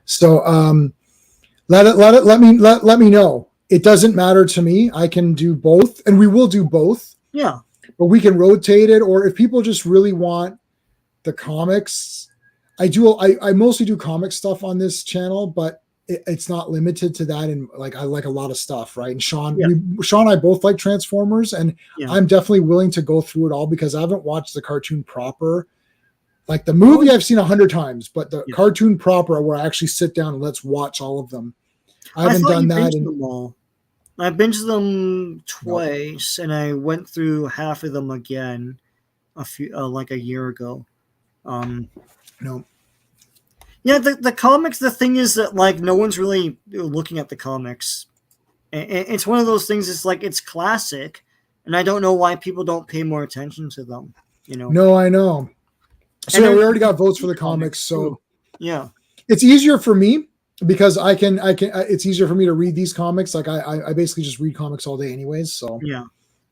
so let me know. It doesn't matter to me. I can do both, and we will do both. Yeah, but we can rotate it. Or if people just really want the comics, I mostly do comic stuff on this channel, but it's not limited to that. And like, I like a lot of stuff, right? And Sean and I both like Transformers, and I'm definitely willing to go through it all because I haven't watched the cartoon proper. Like the movie I've seen 100 times, but the cartoon proper where I actually sit down and let's watch all of them. I haven't done that. I binged them twice, and I went through half of them again like a year ago. No. Yeah, the comics, the thing is that like no one's really looking at the comics. It's one of those things, it's like it's classic, and I don't know why people don't pay more attention to them, you know. No, I know. So we already got votes for the comics, so yeah. It's easier for me because I can it's easier for me to read these comics. Like I basically just read comics all day anyways, so yeah.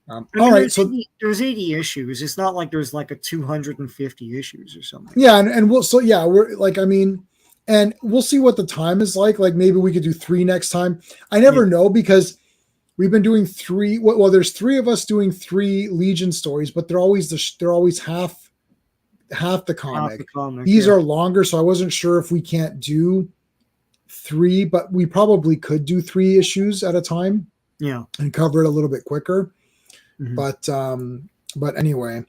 All right, so there's 80 issues. It's not like there's like a 250 issues or something. Yeah, and we're like, I mean, and we'll see what the time is like. Like maybe we could do 3 next time. I never know because we've been doing 3. Well, there's 3 of us doing 3 Legion stories, but they're always half the comic. These are longer, so I wasn't sure if we can't do 3, but we probably could do 3 issues at a time. Yeah. And cover it a little bit quicker. Mm-hmm. But anyway.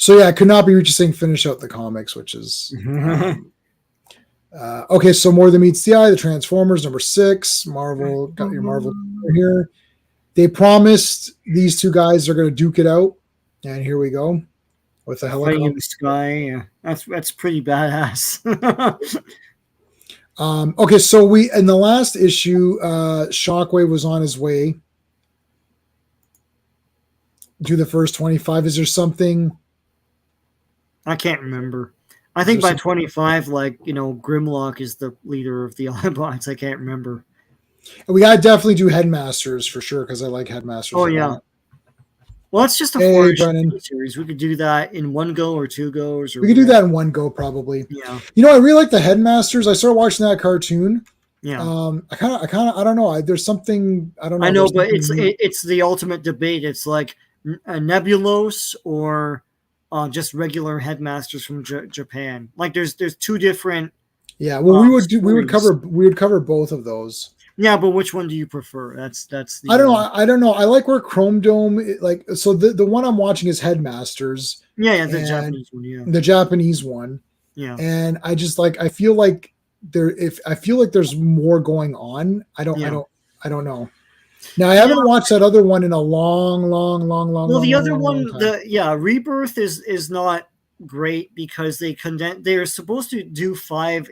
So yeah, it could not be reached saying finish out the comics, which is okay. So More Than Meets the Eye, the Transformers, number 6. Marvel got your Marvel here. They promised these two guys are going to duke it out, and here we go with the helicopter in the sky. Yeah. That's pretty badass. Okay, so we in the last issue, Shockwave was on his way to the first 25. Is there something? I can't remember. I think by 25, like, Grimlock is the leader of the Autobots. I can't remember. We gotta definitely do Headmasters for sure because I like Headmasters. Oh yeah. Well, it's just a 4-issue series. We could do that in one go or 2 goes. We could do that in one go probably. Yeah. I really like the Headmasters. I started watching that cartoon. Yeah. I kind of I don't know. There's something I don't know. I know, but it's the ultimate debate. It's like Nebulos or just regular Headmasters from Japan. Like there's 2 different. Yeah, well, we would cover both of those. Yeah, but which one do you prefer? That's I don't know. I don't know. I like where Chrome Dome so the one I'm watching is Headmasters. Yeah, the Japanese one. Yeah, the Japanese one. Yeah, and I just I feel like there's more going on. I don't know. Now I haven't watched that other one in a long. Well, the other one, Rebirth is not great because they're supposed to do 5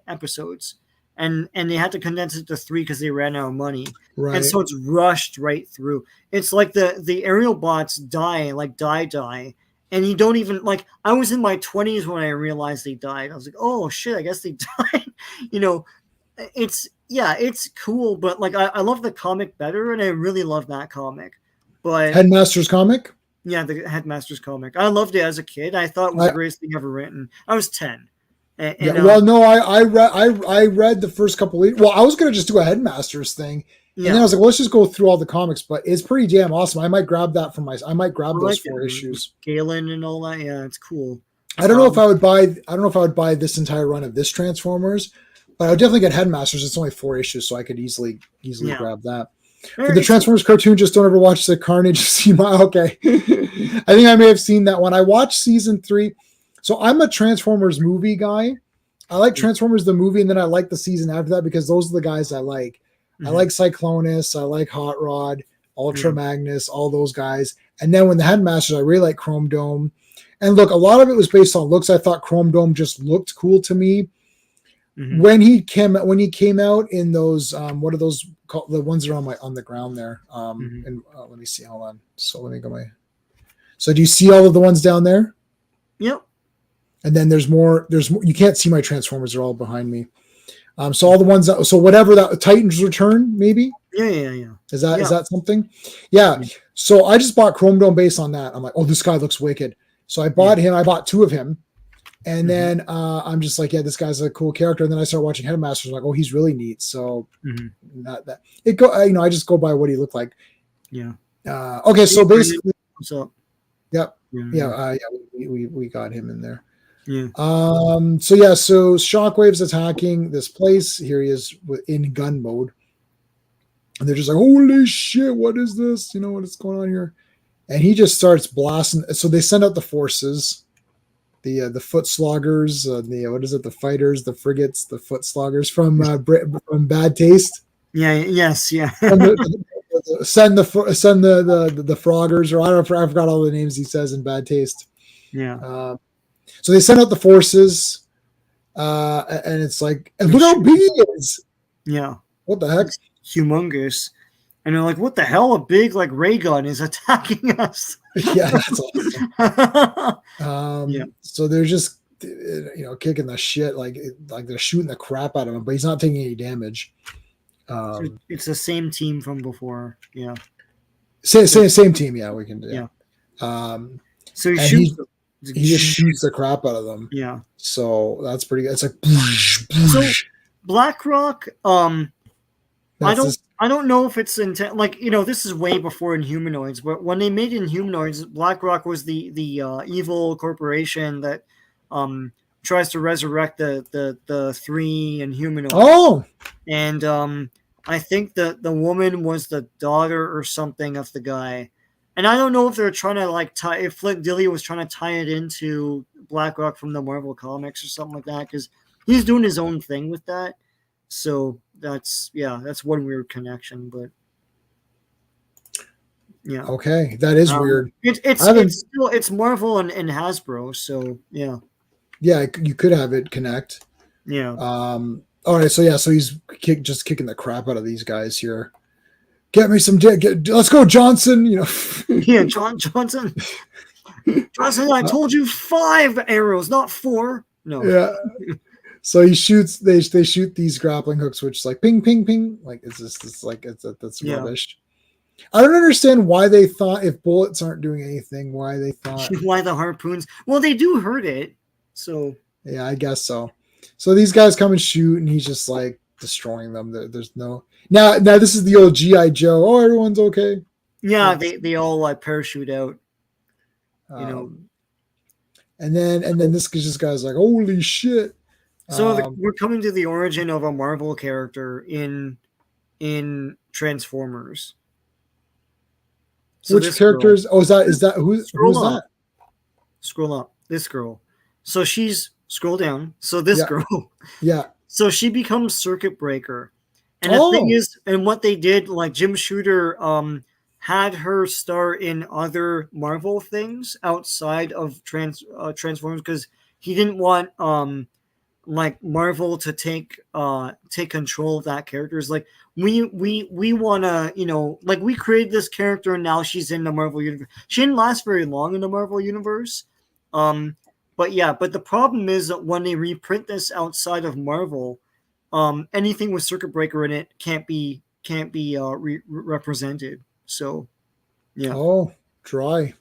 episodes, and they had to condense it to 3 because they ran out of money, right? And so it's rushed right through. It's like the aerial bots die, and you don't even I was in my 20s when I realized they died. I was like, oh shit, I guess they died. It's cool, but I love the comic better, and I really love that comic. But Headmasters comic? Yeah, the Headmasters comic. I loved it as a kid. I thought it was the greatest thing ever written. I was 10. I read the first couple of, I was gonna just do a Headmasters thing. And then I was like, well, let's just go through all the comics, but it's pretty damn awesome. I might grab that I might grab those 4 issues. Galen and all that. Yeah, it's cool. I don't know if I would buy this entire run of this Transformers, but I would definitely get Headmasters. It's only 4 issues, so I could easily grab that. For the Transformers cartoon, just don't ever watch the Carnage. Okay. I think I may have seen that one. I watched season 3. So I'm a Transformers movie guy. I like Transformers the movie, and then I like the season after that because those are the guys I like. I like Cyclonus, I like Hot Rod, Ultra Magnus, all those guys. And then when the Headmasters, I really like Chrome Dome. And look, a lot of it was based on looks. I thought Chrome Dome just looked cool to me. When he came out in those what are those called? The ones that are on the ground there. And let me see. Hold on. So let me go So do you see all of the ones down there? Yep. And then there's more. You can't see my Transformers; they're all behind me. So all the ones whatever that Titans Return, maybe. Yeah. Is that something? Yeah. So I just bought Chrome Dome based on that. I'm like, oh, this guy looks wicked. So I bought him. I bought 2 of him, and then I'm just like, yeah, this guy's a cool character. And then I start watching Headmasters. I'm like, oh, he's really neat. So I just go by what he looked like. Yeah. Okay. So basically, what's up? Yep. We got him in there. Yeah. So Shockwave's attacking this place. Here he is in gun mode. And they're just like, holy shit, what is this? What is going on here? And he just starts blasting. So they send out the forces, the foot sloggers, the fighters, the frigates, the foot sloggers from Bad Taste. Yeah. Yes. Yeah. Send the froggers, or I forgot all the names he says in Bad Taste. Yeah. So they send out the forces, and it's like, and look how big he is. Yeah. What the heck? It's humongous. And they're like, what the hell? A big ray gun is attacking us. Yeah, that's awesome. So they're just kicking the shit, like they're shooting the crap out of him, but he's not taking any damage. It's the same team from before. Yeah. Same team. Yeah, we can do. Yeah. So he shoots. He just shoots the crap out of them. Yeah. So that's pretty good. It's like so BlackRock. I don't know if it's intent. This is way before Inhumanoids, but when they made Inhumanoids, BlackRock was the evil corporation that tries to resurrect the three Inhumanoids. Oh, And I think the woman was the daughter or something of the guy. And I don't know if they're trying to like tie, if Flint Dille was trying to tie it into BlackRock from the Marvel comics or something like that, because he's doing his own thing with that. So that's one weird connection, but yeah. okay, that is weird. It's Marvel and Hasbro, so yeah. Yeah, you could have it connect. Yeah. All right, so he's just kicking the crap out of these guys here. Get me some let's go, Johnson. You know. Yeah, Johnson. Johnson, I told you 5 arrows, not 4. No. Yeah. So he shoots. They shoot these grappling hooks, which is like ping, ping, ping. Like it's like that's rubbish. I don't understand why they thought if bullets aren't doing anything, why they thought why the harpoons. Well, they do hurt it. So yeah, I guess so. So these guys come and shoot, and he's just like destroying them. There's no now. This is the old GI Joe. Oh, everyone's okay. Yeah, they all like parachute out. You know, and then this guy's like, holy shit. So we're coming to the origin of a Marvel character in Transformers. So which characters? Is that who's that? Scroll up. This girl. So scroll down. So this girl. Yeah. So she becomes Circuit Breaker. And the thing is, and what they did, like Jim Shooter had her star in other Marvel things outside of Transformers because he didn't want like Marvel to take control of that character. It's like we want to, like we created this character and now she's in the Marvel universe. She didn't last very long in the Marvel universe. But the problem is that when they reprint this outside of Marvel, anything with Circuit Breaker in it can't be represented. So, yeah. Oh, dry.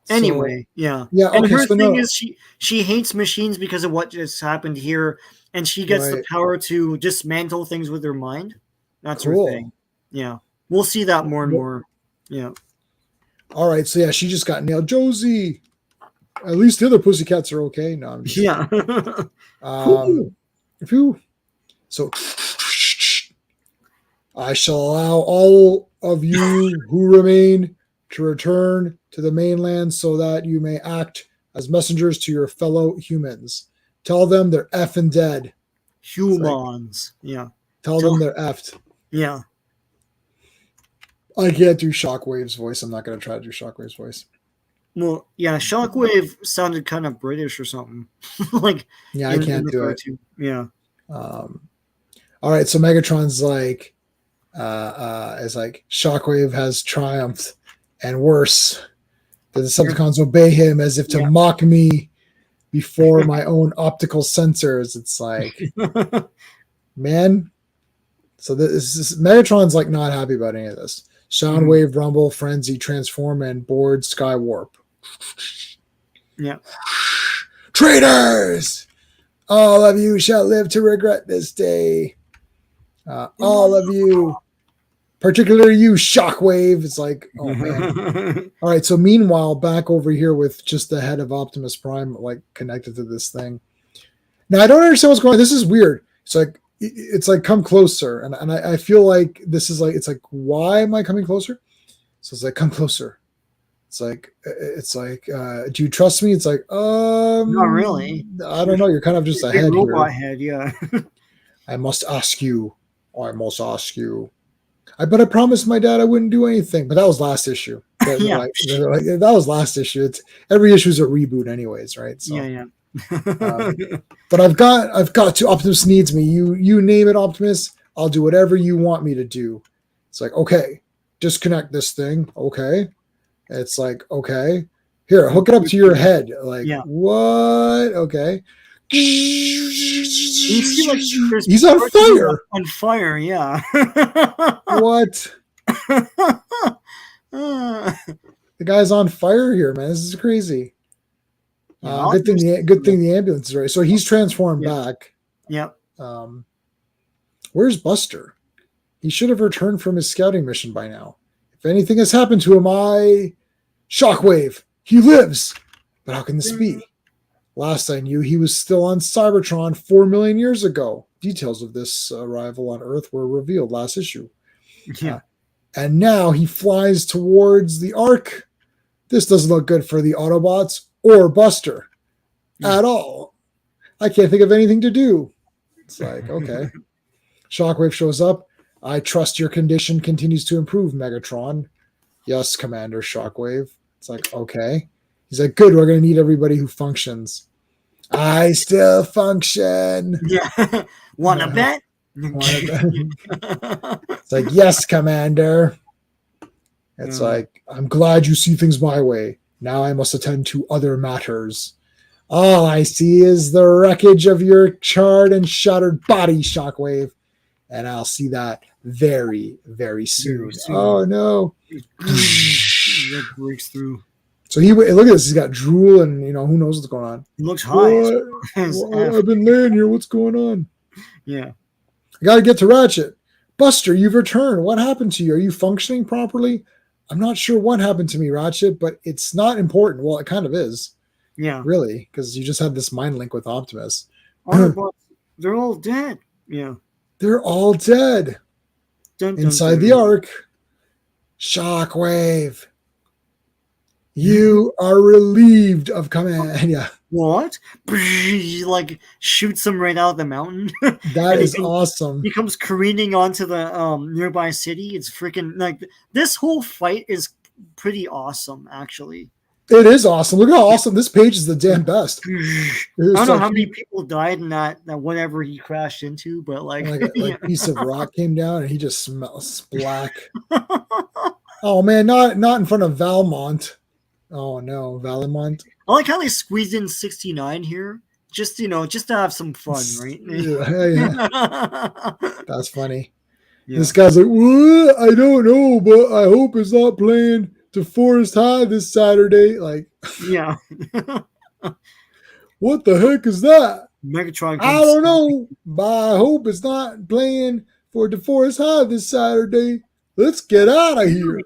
Anyway, yeah. Okay, and her thing is she hates machines because of what just happened here, and she gets the power to dismantle things with her mind. That's her thing. Yeah. We'll see that more and more. Yeah. All right, so she just got nailed. Josie. At least the other pussycats are okay. No, I'm just So I shall allow all of you who remain to return to the mainland so that you may act as messengers to your fellow humans. Tell them they're effing dead. Humans. Tell them they're effed. Yeah. I can't do Shockwave's voice. I'm not going to try to do Shockwave's voice. Well, yeah, Shockwave sounded kind of British or something. I can't do it. Yeah. All right, so Megatron's like, Shockwave has triumphed, and worse, the Decepticons obey him as if to mock me before my own optical sensors. It's like, man. So Megatron's like not happy about any of this. Soundwave, Rumble, Frenzy, Transform, and Board, Skywarp. Yeah. Traitors! All of you shall live to regret this day. All of you, particularly you, Shockwave. It's like, oh man. All right. So meanwhile, back over here with just the head of Optimus Prime, like connected to this thing. Now I don't understand what's going on. This is weird. It's like come closer, and I feel like this is like it's like why am I coming closer? So it's like come closer. It's like do you trust me? It's like not really. I don't know. You're kind of just a head robot head, yeah. I must ask you. I must ask you. I promised my dad I wouldn't do anything, but that was last issue. That was last issue. It's every issue is a reboot, anyways, right? So, yeah. But I've got to. Optimus needs me. You name it, Optimus. I'll do whatever you want me to do. It's like, okay, disconnect this thing. Okay. It's like, okay, here, hook it up to your head. Like, what? Okay. He's on fire. On fire, yeah. What? The guy's on fire here, man. This is crazy. Good thing the ambulance is ready. So he's transformed back. Yep. Where's Buster? He should have returned from his scouting mission by now. If anything has happened to him, Shockwave. He lives. But how can this be? Last I knew, he was still on Cybertron 4 million years ago. Details of this arrival on Earth were revealed last issue. Yeah. And now he flies towards the Ark. This doesn't look good for the Autobots or Buster at all. I can't think of anything to do. It's like, okay. Shockwave shows up. I trust your condition continues to improve, Megatron. Yes, Commander Shockwave. It's like, okay. He's like, good, we're going to need everybody who functions. I still function. Yeah. Wanna bet? It's like, yes, Commander. It's like, I'm glad you see things my way. Now I must attend to other matters. All I see is the wreckage of your charred and shattered body, Shockwave. And I'll see that very, very soon. Oh, no. That breaks through. So look at this. He's got drool and, who knows what's going on. He looks high. I've been laying here. What's going on? Yeah. I got to get to Ratchet. Buster, you've returned. What happened to you? Are you functioning properly? I'm not sure what happened to me, Ratchet, but it's not important. Well, it kind of is. Yeah. Really, because you just had this mind link with Optimus. They're all dead. Yeah. They're all dead. Inside the Ark. Shockwave. You are relieved of command. Yeah. What? Like shoots him right out of the mountain. That is awesome. He comes careening onto the nearby city. It's freaking like this whole fight is pretty awesome, actually. It is awesome. Look how awesome this page is. The damn best. I don't know how many people died in that whatever he crashed into, but like a piece of rock came down and he just smells black. Oh man, not in front of Valmont. Oh no, Valimont. I like how they squeezed in 69 here. Just just to have some fun, right? Yeah. That's funny. Yeah. This guy's like, what? I don't know, but I hope it's not playing to Forest High this Saturday. Like, yeah. What the heck is that? Megatron. I don't know, but I hope it's not playing for DeForest High this Saturday. Let's get out of here.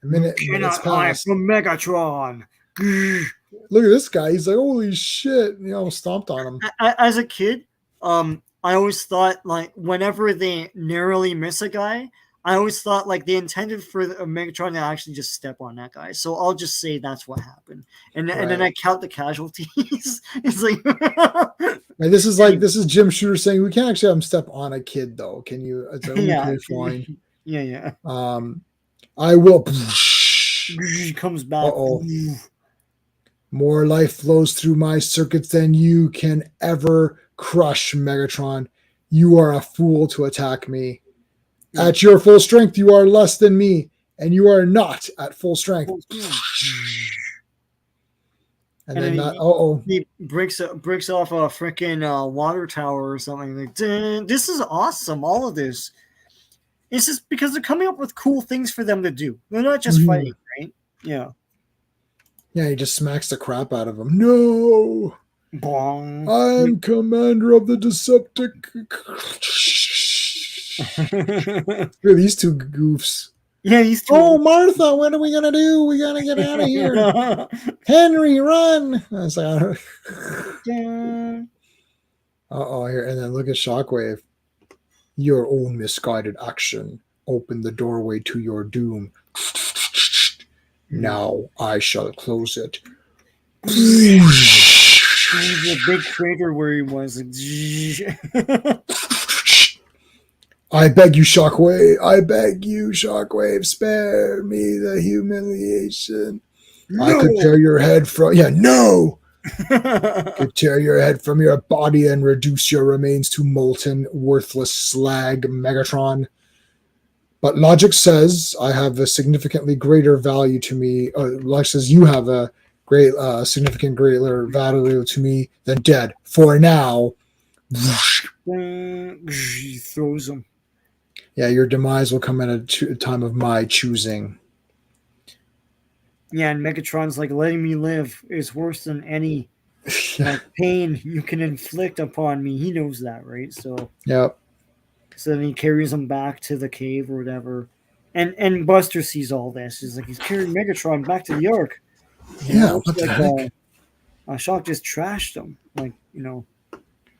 A minutes passed. From Megatron. Look at this guy. He's like, holy shit. Stomped on him. As a kid, I always thought, like, whenever they narrowly miss a guy, I always thought, like, they intended for Megatron to actually just step on that guy. So I'll just say that's what happened. And then I count the casualties. It's like... this is Jim Shooter saying, we can't actually have him step on a kid, though. Can you? It's yeah. Fine. Yeah. I will... He comes back. Uh-oh. More life flows through my circuits than you can ever crush, Megatron. You are a fool to attack me. At your full strength, you are less than me, and you are not at full strength. And then he breaks off a freaking water tower or something. Like, this is awesome. All of this. It's just because they're coming up with cool things for them to do. They're not just fighting, right? Yeah. Yeah, he just smacks the crap out of him. No! Bong. I'm commander of the Decepticons. Look at these two goofs. Yeah, these two. Oh, Martha, what are we going to do? We got to get out of here. Henry, run! I was like, uh-oh, here. And then look at Shockwave. Your own misguided action opened the doorway to your doom. Now I shall close it. The big crater where he was. I beg you, Shockwave. I beg you, Shockwave. Spare me the humiliation. No. I could tear your head from... Yeah, no! Could tear your head from your body and reduce your remains to molten, worthless slag, Megatron. But logic says I have a significantly greater value to me. Logic says you have a significant greater value to me than dead. For now. He throws him. Yeah, your demise will come at a time of my choosing. Yeah, and Megatron's like, letting me live is worse than any pain you can inflict upon me. He knows that, right? So yep. So then he carries him back to the cave or whatever. And Buster sees all this. He's like, he's carrying Megatron back to the Ark. Yeah, what the heck? Shock just trashed him. Like,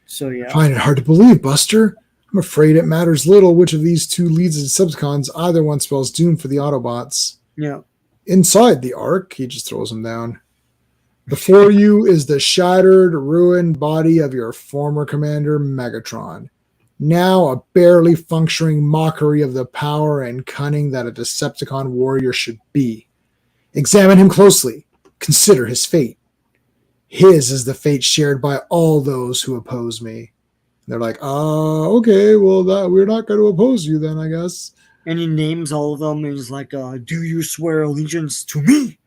so I yeah. find it hard to believe, Buster. I'm afraid it matters little which of these two leads the Decepticons. Either one spells doom for the Autobots. Yeah. Inside the Ark, he just throws them down. Before you is the shattered, ruined body of your former commander, Megatron. Now a barely functioning mockery of the power and cunning that a Decepticon warrior should be. Examine him closely. Consider his fate. His is the fate shared by all those who oppose me. They're like, okay, well, we're not going to oppose you then, I guess. And he names all of them, and he's like, do you swear allegiance to me?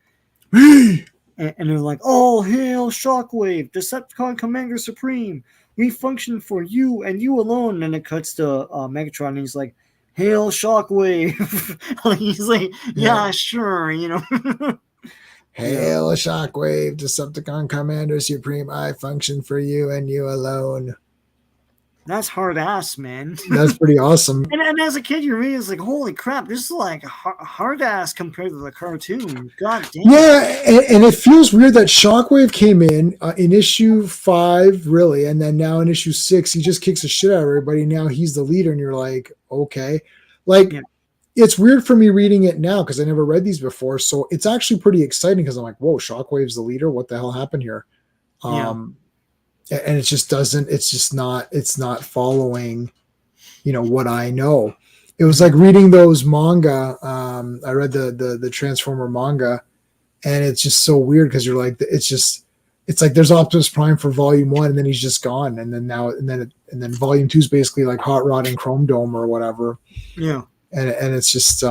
Me! And they're like, all hail Shockwave, Decepticon Commander Supreme. We function for you and you alone. And it cuts to Megatron, and he's like, hail Shockwave. He's like, yeah, sure, Hail Shockwave, Decepticon Commander Supreme. I function for you and you alone. That's hard ass, man. That's pretty awesome. And as a kid, you read it's like, holy crap, this is like hard ass compared to the cartoon. God damn. Yeah, and it feels weird that Shockwave came in issue 5, really, and then now in issue 6, he just kicks the shit out of everybody. Now he's the leader, and you're like, okay. Like, it's weird for me reading it now because I never read these before, so it's actually pretty exciting because I'm like, whoa, Shockwave's the leader? What the hell happened here? And it just doesn't, it's not following, what I know. It was like reading those manga. I read the Transformer manga, and it's just so weird because you're like, it's like there's Optimus Prime for volume 1, and then he's just gone. And then volume 2 is basically like Hot Rod and Chrome Dome or whatever. Yeah. And it's just,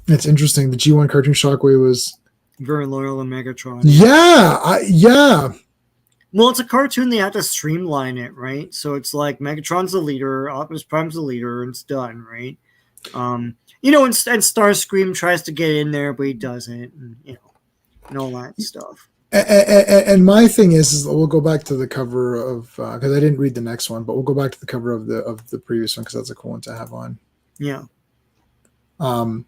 it's interesting. The G1 cartoon Shockwave was very loyal to Megatron. Yeah. Well, it's a cartoon. They have to streamline it, right? So it's like Megatron's the leader, Optimus Prime's the leader, and it's done, right? And Starscream tries to get in there, but he doesn't, and all that stuff. And my thing is we'll go back to the cover of because I didn't read the next one, but we'll go back to the cover of the previous one because that's a cool one to have on. Yeah. And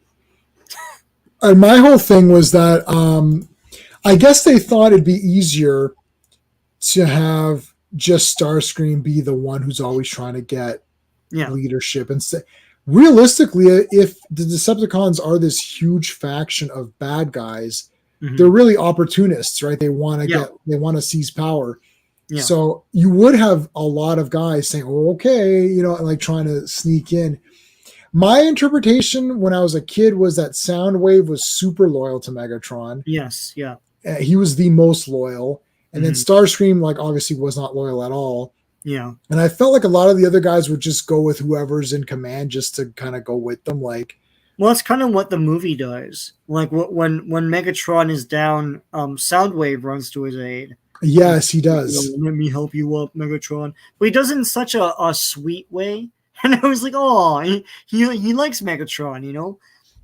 my whole thing was that I guess they thought it'd be easier to have just Starscream be the one who's always trying to get leadership. And realistically, if the Decepticons are this huge faction of bad guys, they're really opportunists, right? They want to they want to seize power. Yeah. So you would have a lot of guys saying, oh, okay, like trying to sneak in. My interpretation when I was a kid was that Soundwave was super loyal to Megatron. Yes, yeah. He was the most loyal. And then Starscream, like, obviously was not loyal at all. Yeah. And I felt like a lot of the other guys would just go with whoever's in command just to kind of go with them. Like, well, that's kind of what the movie does. Like, when Megatron is down, Soundwave runs to his aid. Yes, he does. Let me help you up, Megatron. But he does it in such a sweet way. And I was like, oh, he likes Megatron,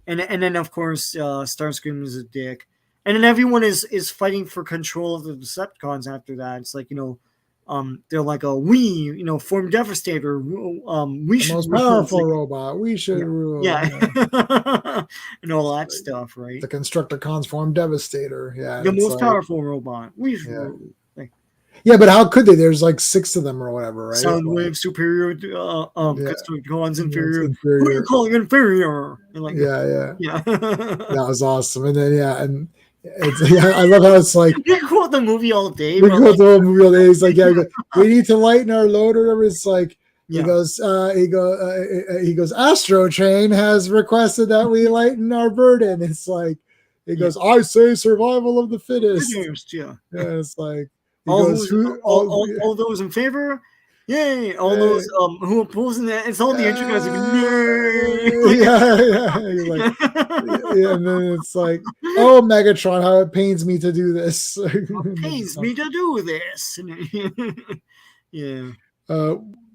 And then, of course, Starscream is a dick. And then everyone is fighting for control of the Decepticons after that. It's like, they're like, we, form Devastator. We should most powerful robot. We should rule. Yeah. And all that stuff, right? The Constructicons form Devastator. Yeah. The most powerful robot. We should rule. Yeah, but how could they? There's like 6 of them or whatever, right? Soundwave superior, Constructicons inferior. Who are you calling inferior? Like, yeah. That was awesome. And then and I love how it's like you quote the movie all day. We quote the whole movie all day. He's like, we need to lighten our load or whatever. It's like he goes, Astro Train has requested that we lighten our burden. It's like he goes, I say survival of the fittest. Yeah. It's like all those in favor. Yay! All those who oppose that, it's all the intro guys. And then it's like, oh, Megatron, how it pains me to do this. It pains me to do this.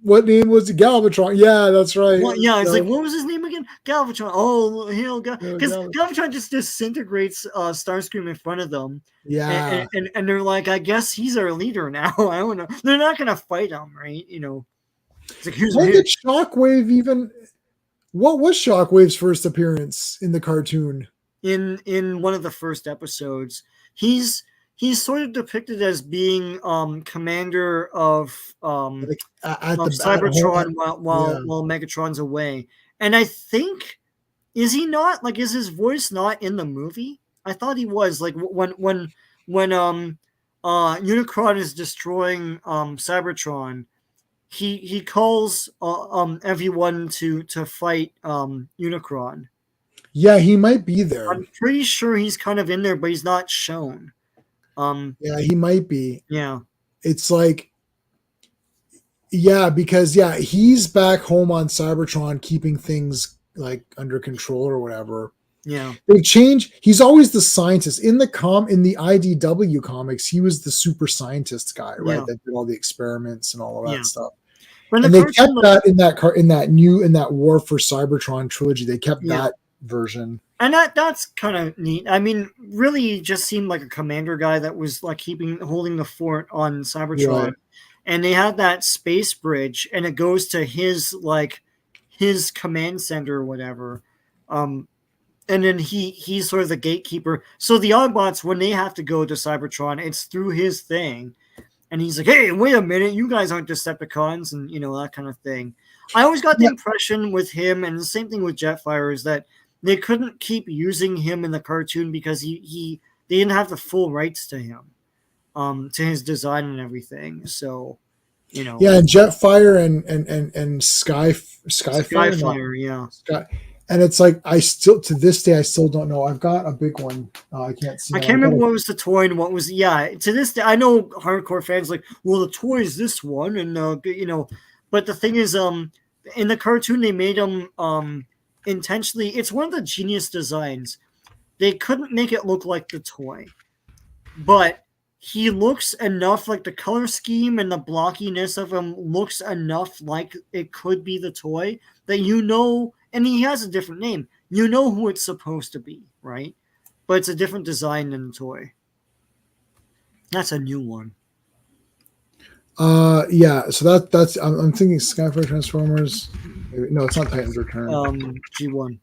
What name was it? Galvatron? Yeah, that's right. Well, it's like, what was his name again? Galvatron. Oh, hail because Galvatron just disintegrates Starscream in front of them. Yeah, and they're like, I guess he's our leader now. I don't know. They're not gonna fight him, right? It's like, what did Shockwave even? What was Shockwave's first appearance in the cartoon? In one of the first episodes, he's he's sort of depicted as being commander Like of at the at home. Cybertron Yeah. while Megatron's away. And I think, is he not, like, is his voice not in the movie? I thought he was, like, when Unicron is destroying Cybertron, he calls everyone to fight Unicron. Yeah, he might be there. I'm pretty sure he's kind of in there, but he's not shown. Yeah, he might be. Yeah, It's like, yeah, because yeah, he's back home on Cybertron keeping things like under control or whatever. yeah, They change. He's always the scientist in the IDW comics. He was the super scientist guy, right? yeah, That did all the experiments and all of yeah. that stuff. But in And the they kept cartoon, like, that in that War for Cybertron trilogy. They kept yeah. that version. And that's kind of neat. I mean, really, he just seemed like a commander guy that was like holding the fort on Cybertron. Right. And they had that space bridge, and it goes to his command center or whatever. And then he's sort of the gatekeeper. So the Autobots, when they have to go to Cybertron, it's through his thing. And he's like, "Hey, wait a minute, you guys aren't Decepticons," and that kind of thing. I always got the impression with him, and the same thing with Jetfire, is that they couldn't keep using him in the cartoon because they didn't have the full rights to him, to his design and everything. So, Yeah, and Jetfire and Skyfire, yeah. And it's like, to this day I still don't know. I've got a big one. I can't see. I can't remember what was the toy and what was. Yeah, to this day I know hardcore fans like, well, the toy is this one, and but the thing is, in the cartoon they made him intentionally. It's one of the genius designs. They couldn't make it look like the toy, but he looks enough like the color scheme and the blockiness of him looks enough like it could be the toy that and he has a different name. You know who it's supposed to be, right? But it's a different design than the toy. That's a new one. Yeah. So that's I'm thinking Skyfire Transformers. No, it's not Titan's Return. G1.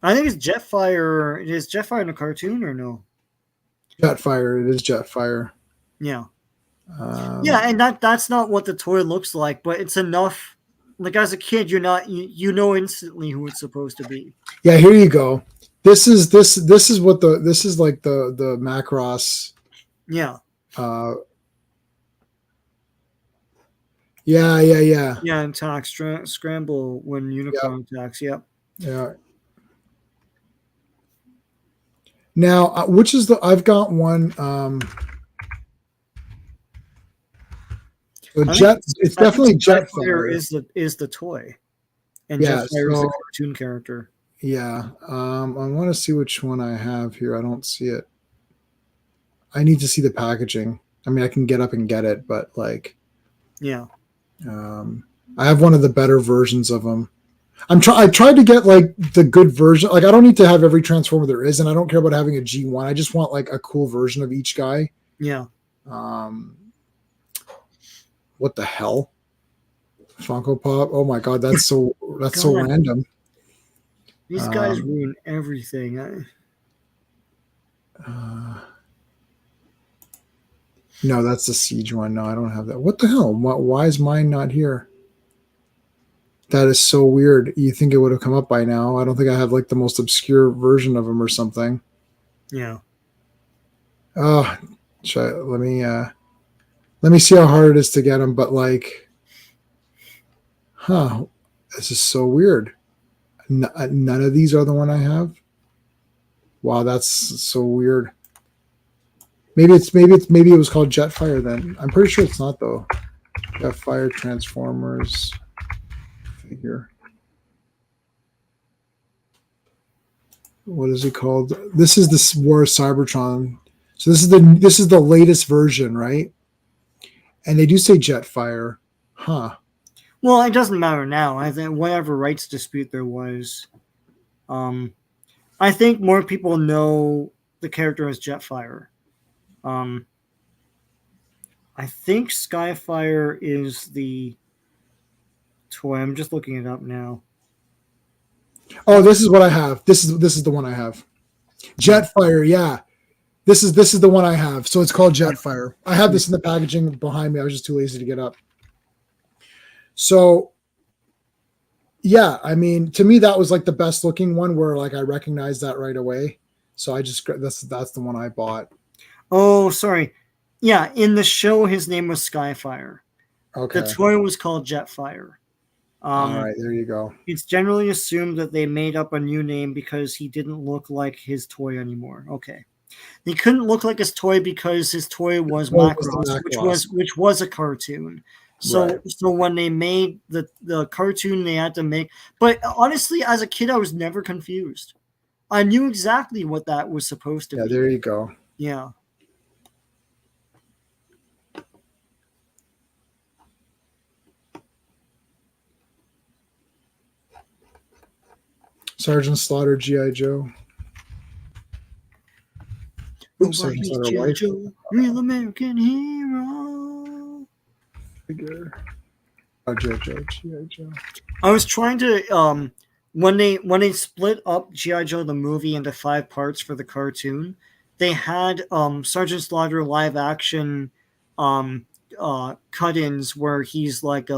I think it's Jetfire. Is Jetfire in a cartoon or no? Jetfire. It is Jetfire. Yeah. Yeah, and that's not what the toy looks like, but it's enough. Like, as a kid, you know instantly who it's supposed to be. Yeah, here you go. This is like the Macross. Yeah. Yeah. Yeah, and attack scramble when Unicron attacks. Yep. Yeah. Now, which is I've got one. It's definitely Jetfire. Is the toy, and Jetfire is the cartoon character. Yeah, I want to see which one I have here. I don't see it. I need to see the packaging. I mean, I can get up and get it, but like, yeah, I have one of the better versions of them. I tried to get like the good version. Like, I don't need to have every Transformer there is, and I don't care about having a G1. I just want like a cool version of each guy. Yeah. What the hell? Funko Pop. Oh my god, that's so random. These guys ruin everything. No, that's the Siege one. No, I don't have that. What the hell? Why is mine not here? That is so weird. You think it would have come up by now? I don't think I have like the most obscure version of them or something. Yeah. Oh, let me see how hard it is to get them. But like, this is so weird. None of these are the one I have. Wow, that's so weird. Maybe it was called Jetfire then. I'm pretty sure it's not though. Jetfire Transformers figure. What is it called? This is the War of Cybertron. So this is the latest version, right? And they do say Jetfire. Huh. Well, it doesn't matter now. I think whatever rights dispute there was, I think more people know the character as Jetfire. I think Skyfire is the toy. I'm just looking it up now. Oh, this is what I have. This is the one I have. Jetfire, yeah. This is the one I have. So it's called Jetfire. I have this in the packaging behind me. I was just too lazy to get up. So yeah, I mean, to me that was like the best looking one where like I recognized that right away. So I just that's the one I bought. Oh, sorry. Yeah, in the show his name was Skyfire. Okay. The toy was called Jetfire. All right, there you go. It's generally assumed that they made up a new name because he didn't look like his toy anymore. Okay. He couldn't look like his toy because his toy was Macross, which was a cartoon. So Right. so when they made the cartoon, they had to make. But honestly, as a kid, I was never confused. I knew exactly what that was supposed to be. Yeah, there you go. Yeah. Sergeant Slaughter, G.I. Joe. Oops, Sergeant Slaughter, G.I. Joe, real American hero. Figure. Oh, G.I. Joe. I was trying to when they split up G.I. Joe the movie into 5 parts for the cartoon, they had Sergeant Slaughter live action cut-ins where he's like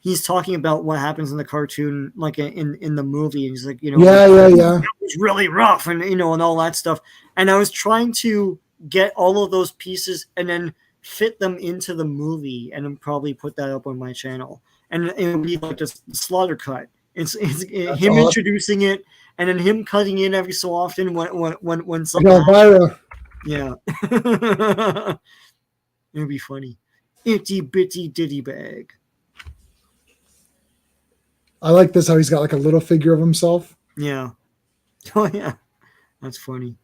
he's talking about what happens in the cartoon like in the movie. He's like, Yeah. It's really rough and and all that stuff. And I was trying to get all of those pieces and then fit them into the movie and then probably put that up on my channel. And it would be like a slaughter cut. It's him awesome. Introducing it and then him cutting in every so often when something happens. Yeah. It would be funny. Itty bitty ditty bag. I like this how he's got like a little figure of himself. Yeah. Oh yeah. That's funny.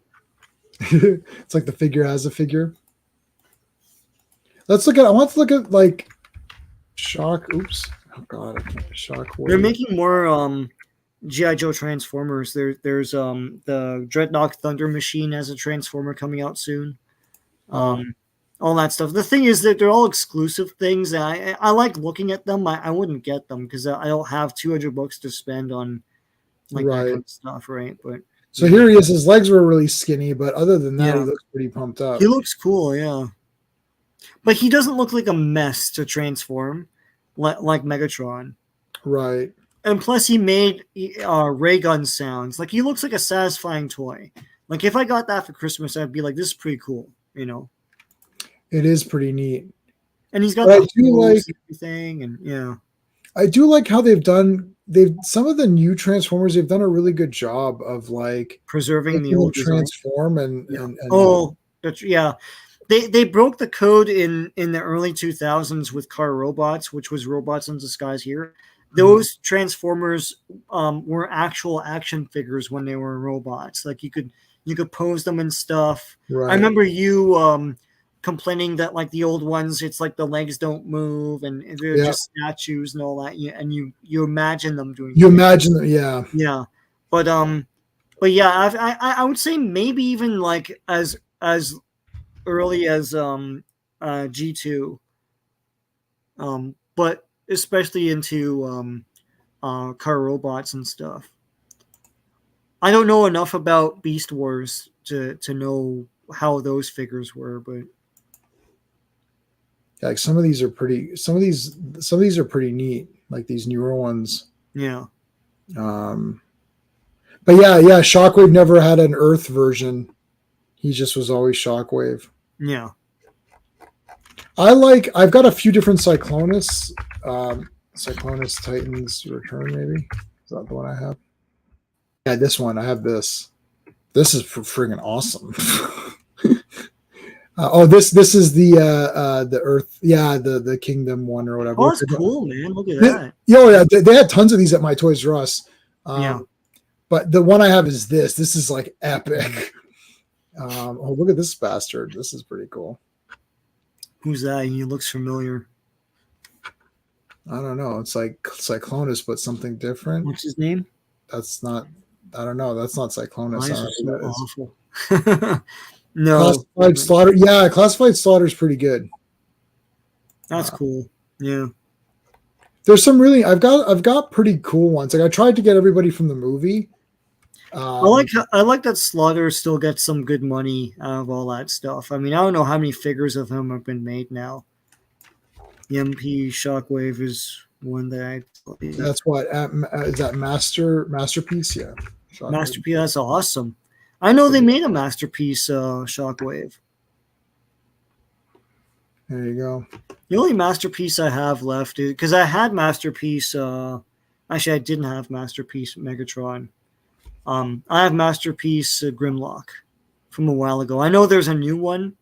It's like the figure has a figure. I want to look at like Shock. Oops. Oh god, I can't. Shockwave. They're making more G.I. Joe Transformers. There's the Dreadnought Thunder Machine has a Transformer coming out soon. All that stuff. The thing is that they're all exclusive things. And I like looking at them. I wouldn't get them because I don't have $200 to spend on like that kind of stuff, right? But so here he is. His legs were really skinny, but other than that, he looks pretty pumped up. He looks cool, yeah. But he doesn't look like a mess to transform like Megatron. Right. And plus he made ray gun sounds. Like he looks like a satisfying toy. Like if I got that for Christmas, I'd be like, this is pretty cool, It is pretty neat. And he's got everything and yeah. I do like how some of the new Transformers, they've done a really good job of like preserving the old transform and yeah. They broke the code in the early 2000s with car robots, which was robots in disguise here. Those Transformers were actual action figures when they were robots. Like you could pose them and stuff. Right. I remember you complaining that like the old ones, it's like the legs don't move and they're just statues and all that. And you imagine them doing. You imagine them, yeah. Yeah, but yeah, I would say maybe even like as early as G2, but especially into car robots and stuff. I don't know enough about Beast Wars to know how those figures were, but like some of these are pretty are pretty neat, like these newer ones. Yeah. But yeah, Shockwave never had an Earth version. He just was always Shockwave. Yeah. I've got a few different Cyclonus. Cyclonus Titans Return, maybe. Is that the one I have? Yeah, this one. I have this. This is friggin' awesome. This is the Earth, the Kingdom one or whatever. Oh, that's cool, man. Look at that. Yeah, they had tons of these at my Toys R Us. But the one I have is this. This is like epic. Look at this bastard. This is pretty cool. Who's that? He looks familiar. I don't know. It's like Cyclonus, but something different. What's his name? That's not. I don't know. That's not Cyclonus. So awful. No. Classified Slaughter. Yeah, Classified Slaughter is pretty good. That's cool. Yeah. There's some really. I've got pretty cool ones. Like I tried to get everybody from the movie. Um, I like that Slaughter still gets some good money out of all that stuff. I mean, I don't know how many figures of him have been made now. The MP Shockwave is one that that's what is that masterpiece? Yeah, Shockwave. Masterpiece. That's awesome. I know they made a Masterpiece Shockwave. There you go. The only Masterpiece I have left is because I had Masterpiece. Actually, I didn't have Masterpiece Megatron. I have Masterpiece Grimlock from a while ago. I know there's a new one,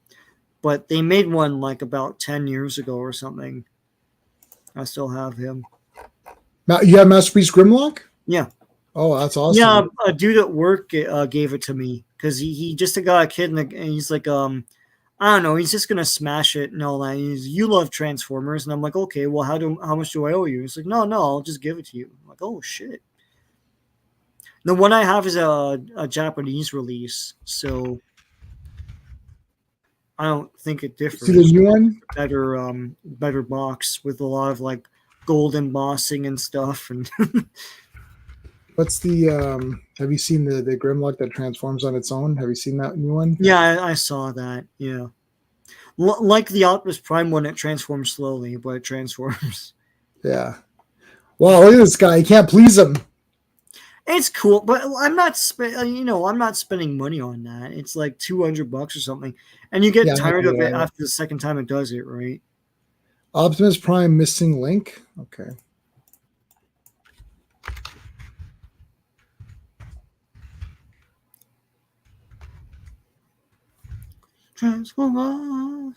but they made one like about 10 years ago or something. I still have him. You have Masterpiece Grimlock? Yeah. Oh, that's awesome. Yeah, a dude at work gave it to me because he just got a kid and he's like, I don't know, he's just gonna smash it and all that. You love Transformers, and I'm like, okay, well, how much do I owe you? He's like, no, I'll just give it to you. I'm like, oh shit. The one I have is a Japanese release, so I don't think it differs. See the new one? Better box with a lot of like gold embossing and stuff. And what's the have you seen the Grimlock that transforms on its own? Have you seen that new one? Yeah, I saw that. Yeah, like the Optimus Prime one, it transforms slowly, but it transforms. Yeah. Wow, look at this guy. You can't please him. It's cool, but I'm not spending money on that. It's like $200 or something, and you get tired of it after the second time it does it, right? Optimus Prime missing link. Okay. Transformers.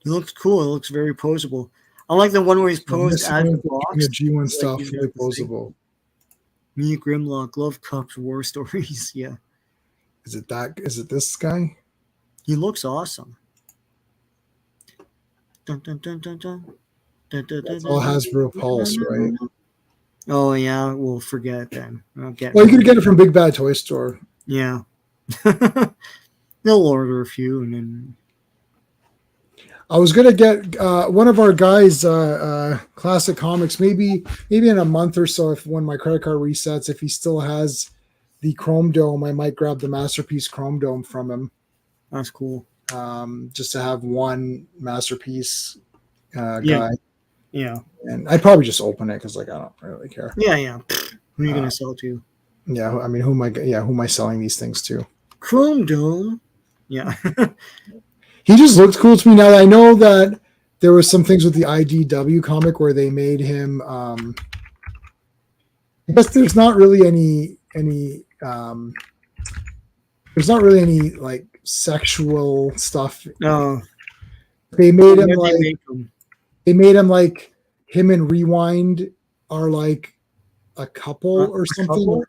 It looks cool. It looks very posable. I like the one where he's posed as the box. G1 stuff, really posable. Me, Grimlock, Love Cups, War Stories. Yeah. Is it this guy? He looks awesome. Dun, dun, dun, dun, dun. Dun, dun, That's dun, all dun, Hasbro Pulse, right? Oh yeah, we'll forget it then. Well, you could get it from Big Bad Toy Store. Yeah. They'll order a few and then. I was gonna get one of our guys, Classic Comics, maybe in a month or so, when my credit card resets, if he still has the Chrome Dome, I might grab the Masterpiece Chrome Dome from him. That's cool. Just to have one Masterpiece guy. Yeah. And I'd probably just open it because, like, I don't really care. Yeah. Who are you gonna sell to? Yeah, I mean, who am I selling these things to? Chrome Dome. Yeah. He just looks cool to me now. That I know that there was some things with the IDW comic where they made him. I guess there's not really any like sexual stuff. No. They made him like him and Rewind are like a couple or something. Couple?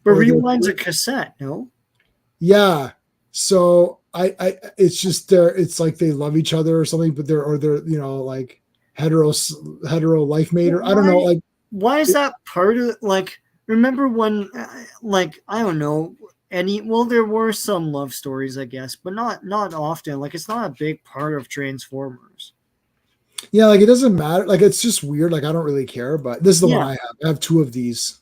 But Rewind's a cassette, no? Yeah. So it's just it's like they love each other or something, but they're like hetero life mate, or I don't know, like why is that part of, like, remember when like, I don't know, there were some love stories, I guess, but not often. Like, it's not a big part of Transformers. Yeah, like, it doesn't matter. Like, it's just weird. Like, I don't really care, but this is the one I have. I have two of these.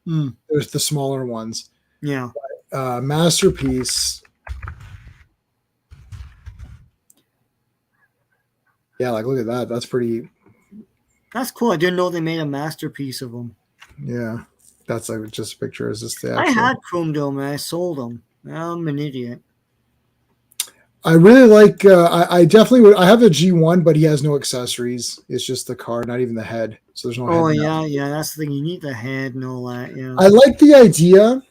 There's the smaller ones. Yeah. But, Masterpiece. Yeah, like, look at that. That's pretty. That's cool. I didn't know they made a Masterpiece of them. Yeah. That's like just a picture. Is this the actual... I had Chrome Dome and I sold them. I'm an idiot. I really like. I definitely would. I have a G1, but he has no accessories. It's just the car, not even the head. So there's no. Oh yeah. That's the thing. You need the head and all that. Yeah. I like the idea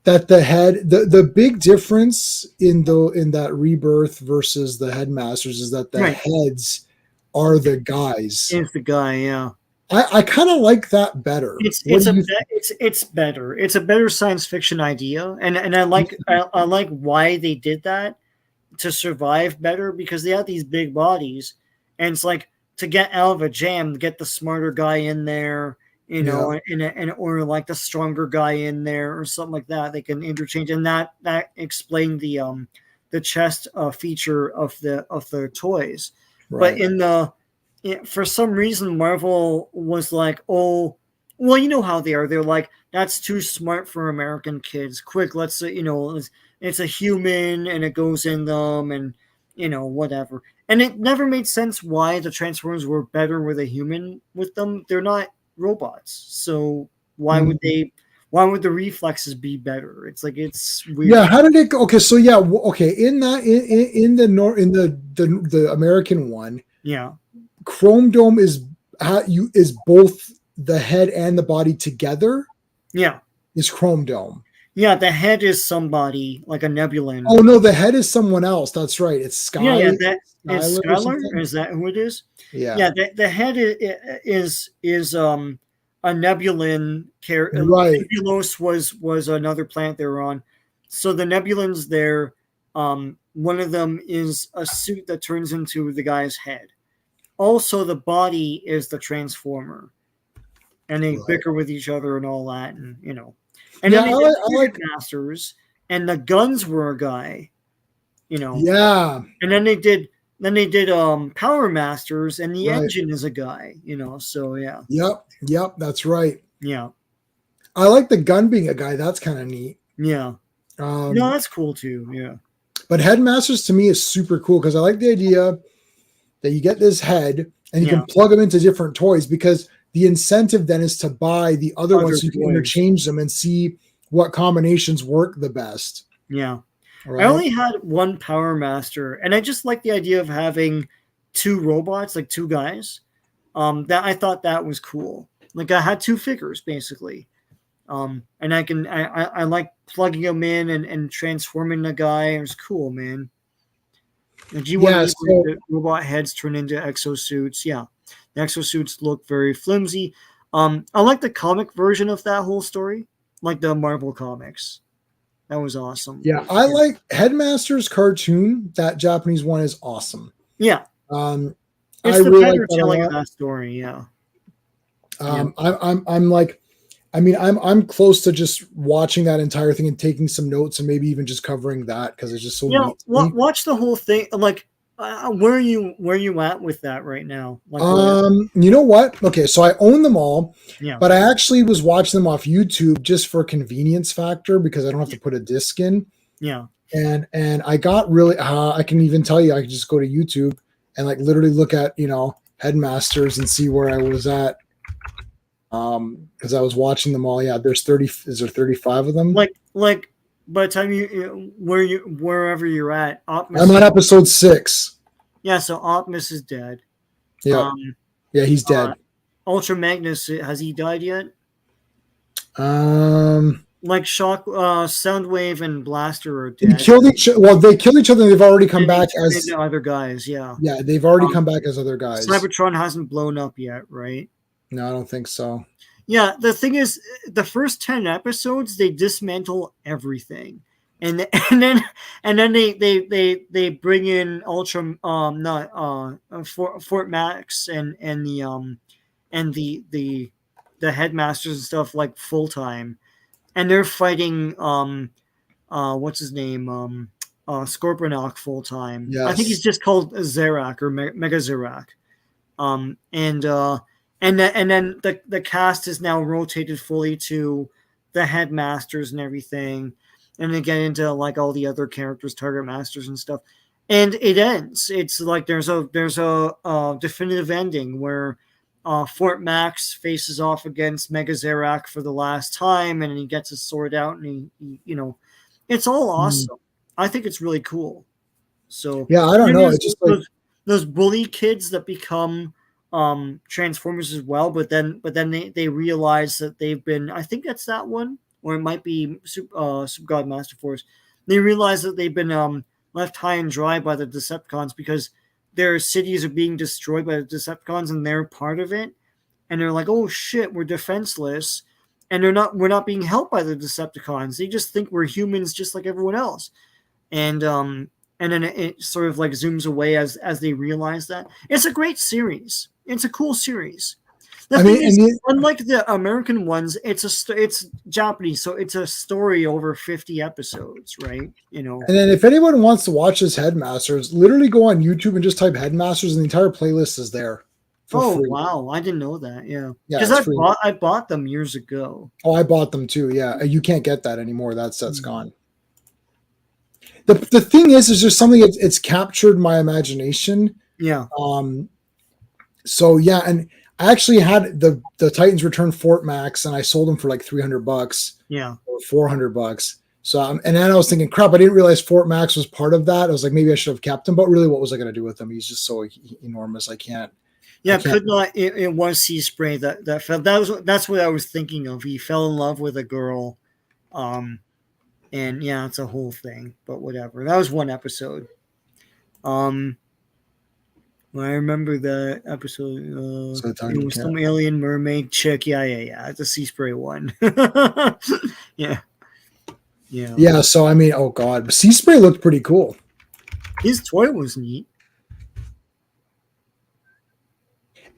that the head. The big difference in that Rebirth versus the Headmasters is that the heads are the guys. It's the guy. Yeah. I kind of like that better. It's better. It's a better science fiction idea, and I like I like why they did that. To survive better, because they have these big bodies, and it's like, to get out of a jam, get the smarter guy in there, and or like the stronger guy in there or something like that. They can interchange, and that explained the chest feature of the toys. Right. But for some reason, Marvel was like, oh, Well, you know how they are. They're like, that's too smart for American kids. Quick, let's it's a human and it goes in them and whatever. And it never made sense why the Transformers were better with a human with them. They're not robots, so why would they? Why would the reflexes be better? It's like it's weird. Yeah, how did it go? Okay, so yeah, okay, in that in the the American one, Yeah, Chrome Dome is both the head and the body together. yeah, Is Chrome Dome? yeah. The head is somebody like a Nebulan. Oh no, the head is someone else. That's right. It's Yeah. That is Skylar or Skylar. something. Is that who it is? Yeah. Yeah. The head is a Nebulan character. Right. Nebulos was another planet they were on. So the Nebulans there, one of them is a suit that turns into the guy's head. Also, the body is the Transformer, and they bicker with each other and all that, and And Yeah, then they did I like Masters, and the guns were a guy, Yeah. And then they did Power Masters, and the engine is a guy, So yeah. Yep. That's right. Yeah. I like the gun being a guy. That's kind of neat. Yeah. No, that's cool too. Yeah. But Headmasters to me is super cool because I like the idea that you get this head and you can plug them into different toys, because the incentive then is to buy the other ones so you can interchange them and see what combinations work the best. Yeah. Right? I only had one Power Master, and I just like the idea of having two robots, like two guys. That I thought that was cool. Like I had two figures basically. And I like plugging them in and transforming the guy. It was cool, man. And the robot heads turn into exosuits. Yeah, the exosuits look very flimsy. I like the comic version of that whole story, like the Marvel comics. That was awesome. Yeah, I like Headmaster's cartoon. That Japanese one is awesome. Yeah, it's the really better telling of that story. Yeah. I'm close to just watching that entire thing and taking some notes and maybe even just covering that because it's just so neat. Watch the whole thing. Like, where are you at with that right now? Like, you know what? Okay, so I own them all. Yeah. But I actually was watching them off YouTube just for convenience factor because I don't have to put a disc in. Yeah. And I got really. I can even tell you, I could just go to YouTube and like literally look at Headmasters and see where I was at. Because I was watching them all. Yeah, there's 30. Is there 35 of them? Like by the time wherever you're at, Optimus. I'm on episode 6. Yeah, so Optimus is dead. Yeah, yeah, he's dead. Ultra Magnus, has he died yet? Like Soundwave and Blaster are dead. They killed each other. Well, they killed each other. And they've already come back as other guys. Yeah. Yeah, they've already come back as other guys. Cybertron hasn't blown up yet, right? No, I don't think so. Yeah, the thing is, the first 10 episodes they dismantle everything, and then they bring in Ultra Fort Max and the Headmasters and stuff like full time, and they're fighting what's his name Scorponok full time. Yes. I think he's just called Zerak or Mega Zerak, And then the cast is now rotated fully to the Headmasters and everything, and they get into like all the other characters, Target Masters and stuff, and it ends. It's like there's a definitive ending where Fort Max faces off against Mega Zerak for the last time, and he gets his sword out, and he it's all awesome. I think it's really cool. So yeah, I don't know. It's just those bully kids that become Transformers as well, but then they realize that they've been, I think that's that one, or it might be Super God Master Force. They realize that they've been left high and dry by the Decepticons because their cities are being destroyed by the Decepticons and they're part of it, and they're like, oh shit, we're defenseless, and we're not being helped by the Decepticons. They just think we're humans just like everyone else, and then it sort of like zooms away as they realize that. It's a great series. It's a cool series. Unlike the American ones, it's Japanese, so it's a story over 50 episodes, right? And then if anyone wants to watch this Headmasters, literally go on YouTube and just type Headmasters, and the entire playlist is there for free. Wow, I didn't know that. Yeah, Yeah, because it's free. I bought them years ago. Oh, I bought them too. Yeah, you can't get that anymore. That set's gone. The thing is there's something it's captured my imagination. Yeah. So yeah, and I actually had the Titans Return Fort Max, and I sold them for like $300. Yeah. Or $400. So and then I was thinking, crap, I didn't realize Fort Max was part of that. I was like, maybe I should have kept him, but really, what was I going to do with him? He's just so enormous. I can't. Yeah, could not. It was Sea Spray that fell. That's what I was thinking of. He fell in love with a girl, and yeah, it's a whole thing. But whatever. That was one episode. I remember the episode. It was some alien mermaid chick. Yeah. It's a Sea Spray one. Yeah. Yeah. So I mean, oh god, Sea Spray looked pretty cool. His toy was neat.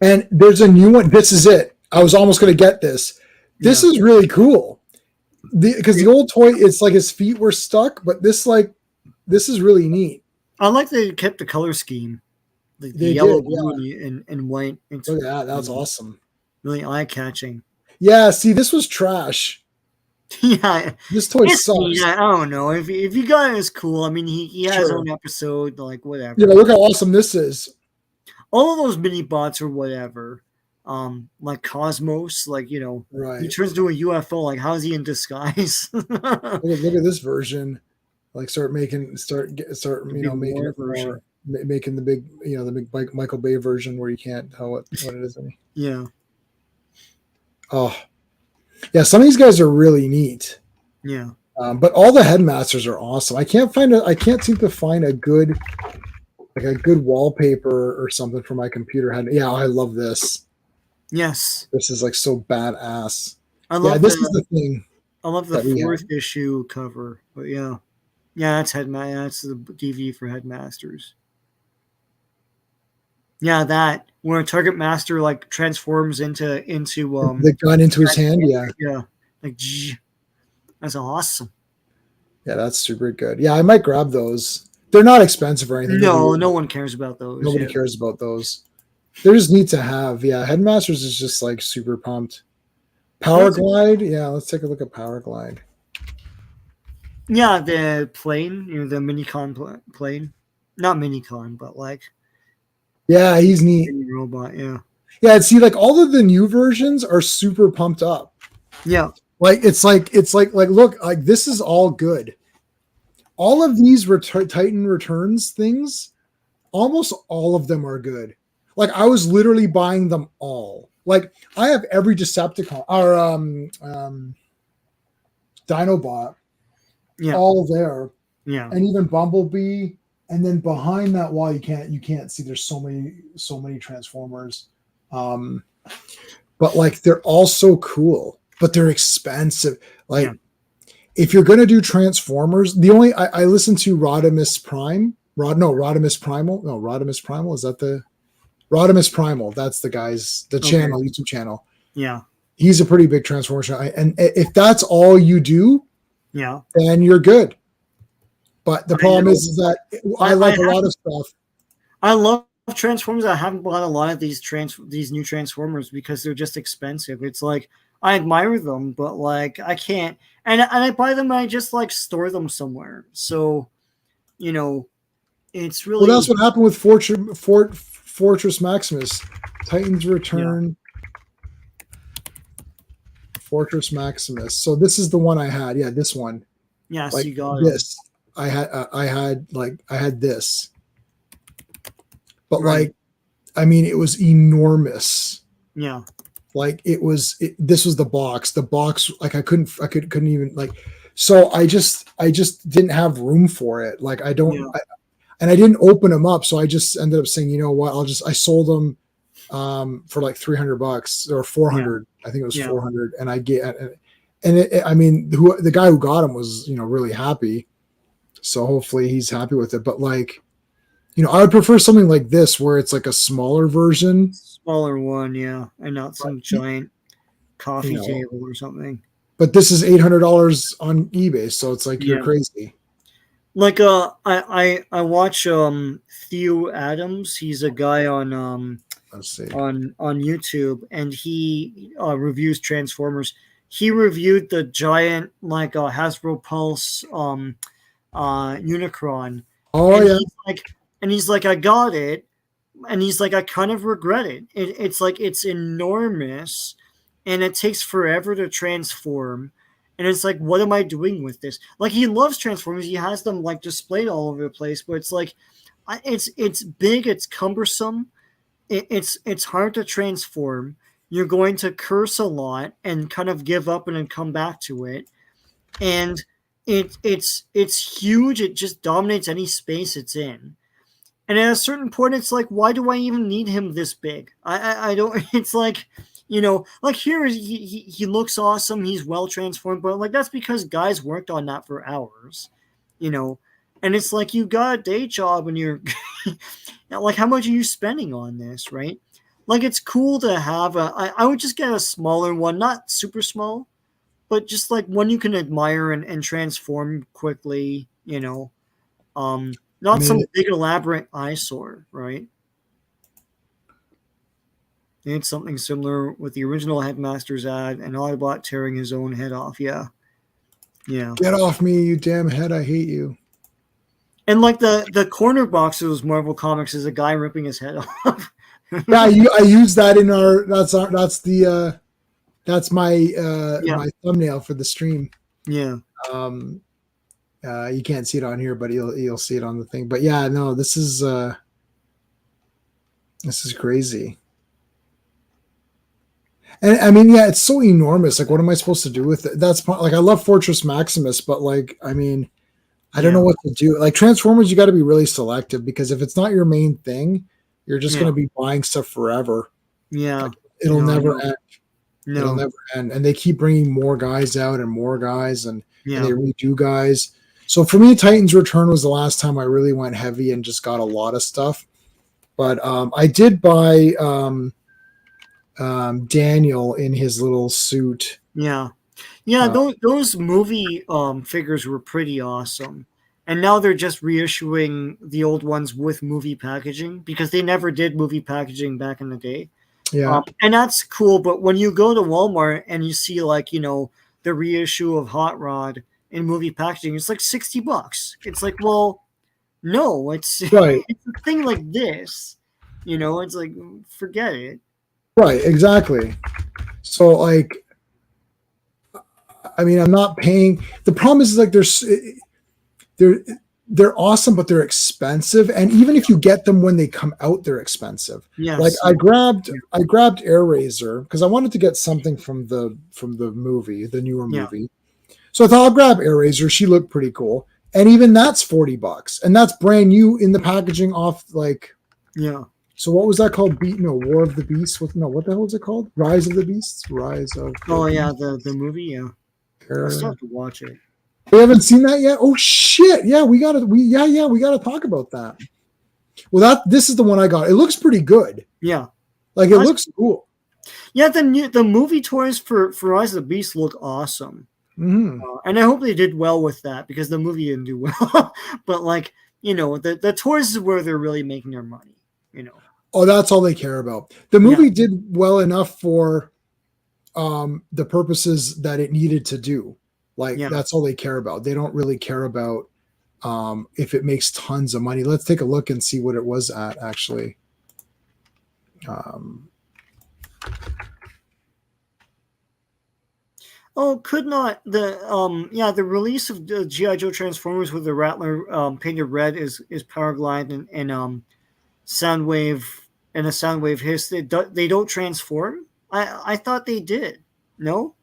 And there's a new one. This is it. I was almost going to get this. This is really cool. Because the old toy, it's like his feet were stuck, but this is really neat. I like they kept the color scheme. The yellow, blue, and white. Look at that. That's awesome. Really eye-catching. Yeah, see, this was trash. Yeah. This toy sucks. I don't know. If you got it, it's cool. I mean, he has his own episode, like whatever. Yeah, look how awesome this is. All of those mini bots or whatever, like Cosmos, like he turns into a UFO. Like, how is he in disguise? look at this version. Like, making it more, making the big, the big Michael Bay version where you can't tell what it is. Yeah. Oh, yeah. Some of these guys are really neat. Yeah. But all the headmasters are awesome. I can't seem to find a good wallpaper or something for my computer. Yeah, I love this. Yes. This is like so badass. This is the thing. I love the 4th issue cover. But yeah. Yeah, that's that's the DVD for Headmasters. Yeah, that where a Target Master like transforms into the gun into his hand. Yeah, like that's awesome. Yeah, that's super good. Yeah, I might grab those. They're not expensive or anything. No one cares about those. Nobody cares about those. They're just neat to have. Yeah, Headmasters is just like super pumped. Power Glide. Yeah, let's take a look at Power Glide. Yeah, the plane, the Minicon plane. Not Minicon, but like. Yeah, he's neat. Robot, yeah. Yeah, see, like all of the new versions are super pumped up. Yeah. Like it's like look, like this is all good. All of these Titan Returns things, almost all of them are good. Like I was literally buying them all. Like I have every Decepticon or Dinobot, all there. Yeah, and even Bumblebee. And then behind that wall, you can't see. There's so many Transformers, but like they're all so cool, but they're expensive. Like if you're gonna do Transformers, I listened to Rodimus Prime. Rodimus Primal. No, Rodimus Primal. Is that the Rodimus Primal? That's the guy's channel, YouTube channel. Yeah, he's a pretty big Transformers channel. And if that's all you do, then you're good. But the problem is that I like a lot of stuff. I love Transformers. I haven't bought a lot of these new Transformers because they're just expensive. It's like I admire them, but like I can't. And I buy them and I just like store them somewhere. So, it's really. Well, that's what happened with Fortress Maximus. Titans Return. Fortress Maximus. So this is the one I had. Yeah, this one. Yeah, so you got this. I had this, but like, I mean, it was enormous. Yeah. Like this was the box. The box, like I couldn't even like, so I just didn't have room for it. Like I didn't open them up. So I just ended up saying, you know what, I sold them for like $300 or 400. I think it was 400. And the guy who got them was, really happy. So hopefully he's happy with it. But like, I would prefer something like this where it's like a smaller version. Smaller one, yeah. And not some giant coffee table or something. But this is $800 on eBay, so it's like you're crazy. Like I watch Theo Adams. He's a guy on Let's see. on YouTube, and he reviews Transformers. He reviewed the giant like Hasbro Pulse Unicron, Oh and yeah, he's like, I got it, and he's like, I kind of regret it. It's like it's enormous, and it takes forever to transform. And it's like, what am I doing with this? Like, he loves Transformers. He has them like displayed all over the place, but it's like, it's big, it's cumbersome, it's hard to transform. You're going to curse a lot and kind of give up and then come back to it, and it's huge. It just dominates any space it's in. And at a certain point, it's like, why do I even need him this big? I don't. It's like, like here he looks awesome. He's well transformed, but like that's because guys worked on that for hours, you know. And it's like you got a day job and you're like, how much are you spending on this, right? Like it's cool to have I would just get a smaller one, not super small, but just like one you can admire and transform quickly, I not some mean, big elaborate eyesore, right? They had something similar with the original Headmaster's ad and Autobot tearing his own head off. Yeah. Yeah. get off me, you damn head! I hate you. And like the corner box of those Marvel comics is a guy ripping his head off. Yeah, I use that in our. That's my Yeah. my thumbnail for the stream. Yeah. You can't see it on here, but you'll see it on the thing. But yeah, no, this is crazy. And I mean, yeah, it's so enormous. Like, what am I supposed to do with it? That's like, I love Fortress Maximus, but like, I mean, I don't know what to do. Like Transformers, you got to be really selective, because if it's not your main thing, you're just going to be buying stuff forever. Yeah. Like, it'll never end. No. It'll never end. And they keep bringing more guys out and more guys, and they redo guys. So for me, Titans Return was the last time I really went heavy and just got a lot of stuff. But I did buy Daniel in his little suit. Yeah. Yeah, those movie figures were pretty awesome. And now they're just reissuing the old ones with movie packaging, because they never did movie packaging back in the day. Yeah. And that's cool, but when you go to Walmart and you see like, the reissue of Hot Rod in movie packaging, it's like $60. It's like, well, no, it's right. It's a thing like this. It's like, forget it. Right, exactly. So like, I mean, I'm not paying. The problem is like they're awesome, but they're expensive. And even if you get them when they come out, they're expensive. Yes. Like I grabbed Air Razor because I wanted to get something from the movie, the newer movie. So I thought I'll grab Air Razor. She looked pretty cool. And even that's $40. And that's brand new in the packaging off like. Yeah. So what was that called? War of the Beasts. What the hell was it called? Rise of the Beasts? Rise of Oh yeah, the movie, yeah. I still have to watch it. We haven't seen that yet. Oh shit! Yeah, we gotta talk about that. Well, this is the one I got. It looks pretty good. Yeah, like it looks cool. Yeah, the movie toys for Rise of the Beast look awesome, and I hope they did well with that, because the movie didn't do well. But like the toys is where they're really making their money. Oh, that's all they care about. The movie did well enough for the purposes that it needed to do. Like that's all they care about. They don't really care about if it makes tons of money. Let's take a look and see what it was at actually. Could not the release of the G.I. Joe Transformers with the Rattler painted red is Powerglide and Soundwave and a Soundwave hiss. They don't transform? I thought they did. No?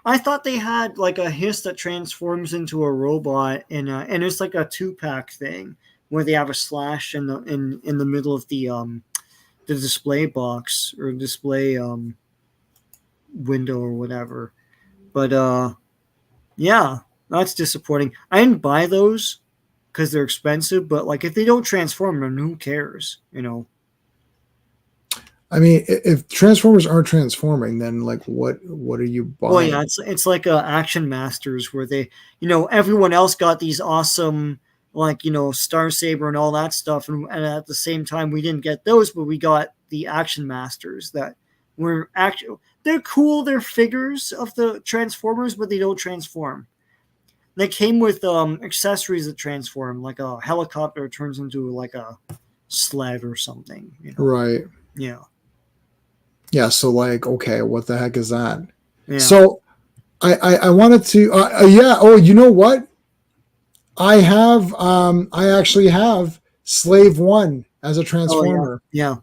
I thought they had like a hiss that transforms into a robot, and it's like a 2-pack thing where they have a slash in the middle of the display box or display window or whatever. But yeah, that's disappointing. I didn't buy those because they're expensive, but like if they don't transform, then who cares? I mean, if Transformers aren't transforming, then like what are you buying? Well, yeah, it's like Action Masters where they, everyone else got these awesome, like, Star Saber and all that stuff, and at the same time we didn't get those, but we got the Action Masters that were actually they're cool. They're figures of the Transformers, but they don't transform. They came with accessories that transform, like a helicopter turns into like a sled or something. Right. Yeah. Yeah. So like, okay, what the heck is that? Yeah. So I wanted to, yeah. Oh, you know what? I actually have Slave One as a Transformer. Oh, yeah.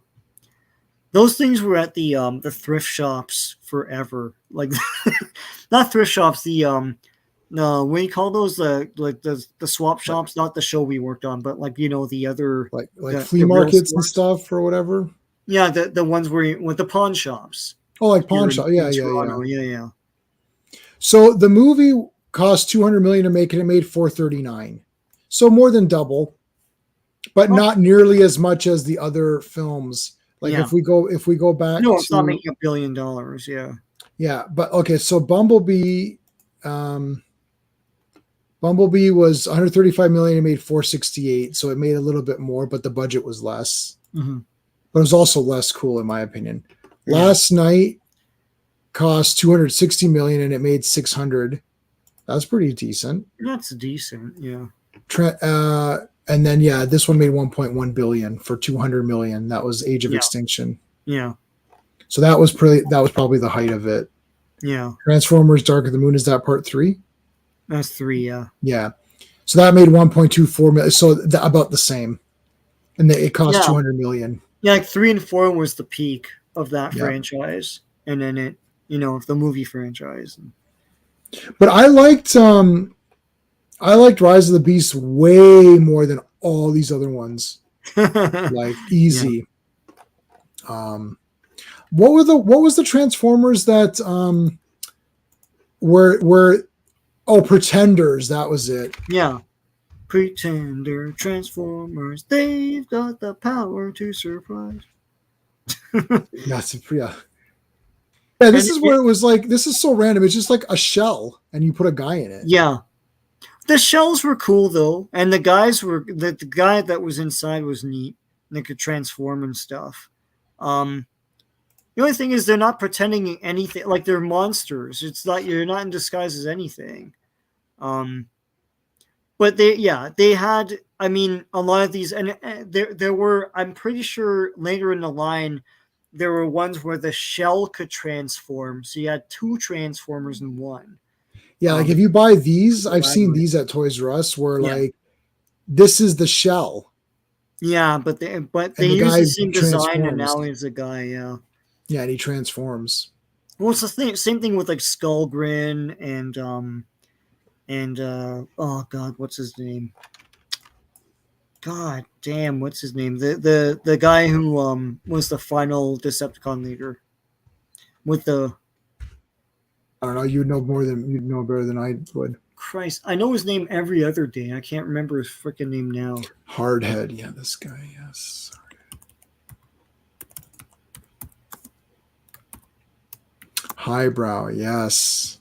Those things were at the thrift shops forever. Like not thrift shops, the no, what do you call those? Like the swap shops, not the show we worked on, but like the other like the flea markets and stuff or whatever. Yeah, the ones where with the pawn shops. Oh, like pawn shop. Yeah. Yeah. So the movie cost $200 million to make, and it made $439. So more than double, but not nearly as much as the other films. Like if we go back, no, it's not making $1 billion. Yeah. Yeah, but okay. So Bumblebee was 135 million. It made 468, so it made a little bit more, but the budget was less. Mm-hmm. But it was also less cool, in my opinion. Last Night cost 260 million, and it made 600. That's pretty decent. That's decent, yeah. And then this one made 1.1 billion for 200 million. That was Age of Extinction. Yeah. So that was probably the height of it. Yeah. Transformers: Dark of the Moon, is that part 3? That's 3, yeah. Yeah. So that made 1.24 million. So about the same. And it cost 200 million. Yeah, like 3 and 4 was the peak of that franchise. And then it, the movie franchise. But I liked Rise of the Beast way more than all these other ones. Like easy. Yeah. What was the Transformers that were Pretenders, that was it. Yeah. Pretender Transformers, they've got the power to surprise. That's yeah. Yeah, this is where it was like, this is so random. It's just like a shell and you put a guy in it. Yeah. The shells were cool though, and the guy that was inside was neat. They could transform and stuff. The only thing is they're not pretending anything, like they're monsters. It's not, you're not in disguise as anything. But they had, I mean, a lot of these, and there were, I'm pretty sure later in the line, there were ones where the shell could transform. So you had 2 Transformers in one. Yeah, like if you buy these, I've seen these at Toys R Us where like this is the shell. Yeah, but they use the same design, and now he's a guy. Yeah. Yeah, and he transforms. Well, it's the same thing with like Skullgrin and oh god, what's his name? God damn, what's his name? The guy who was the final Decepticon leader with the. I don't know. You'd know better than I would. Christ, I know his name every other day. I can't remember his freaking name now. Hardhead, yeah, this guy, yes. Highbrow, yes.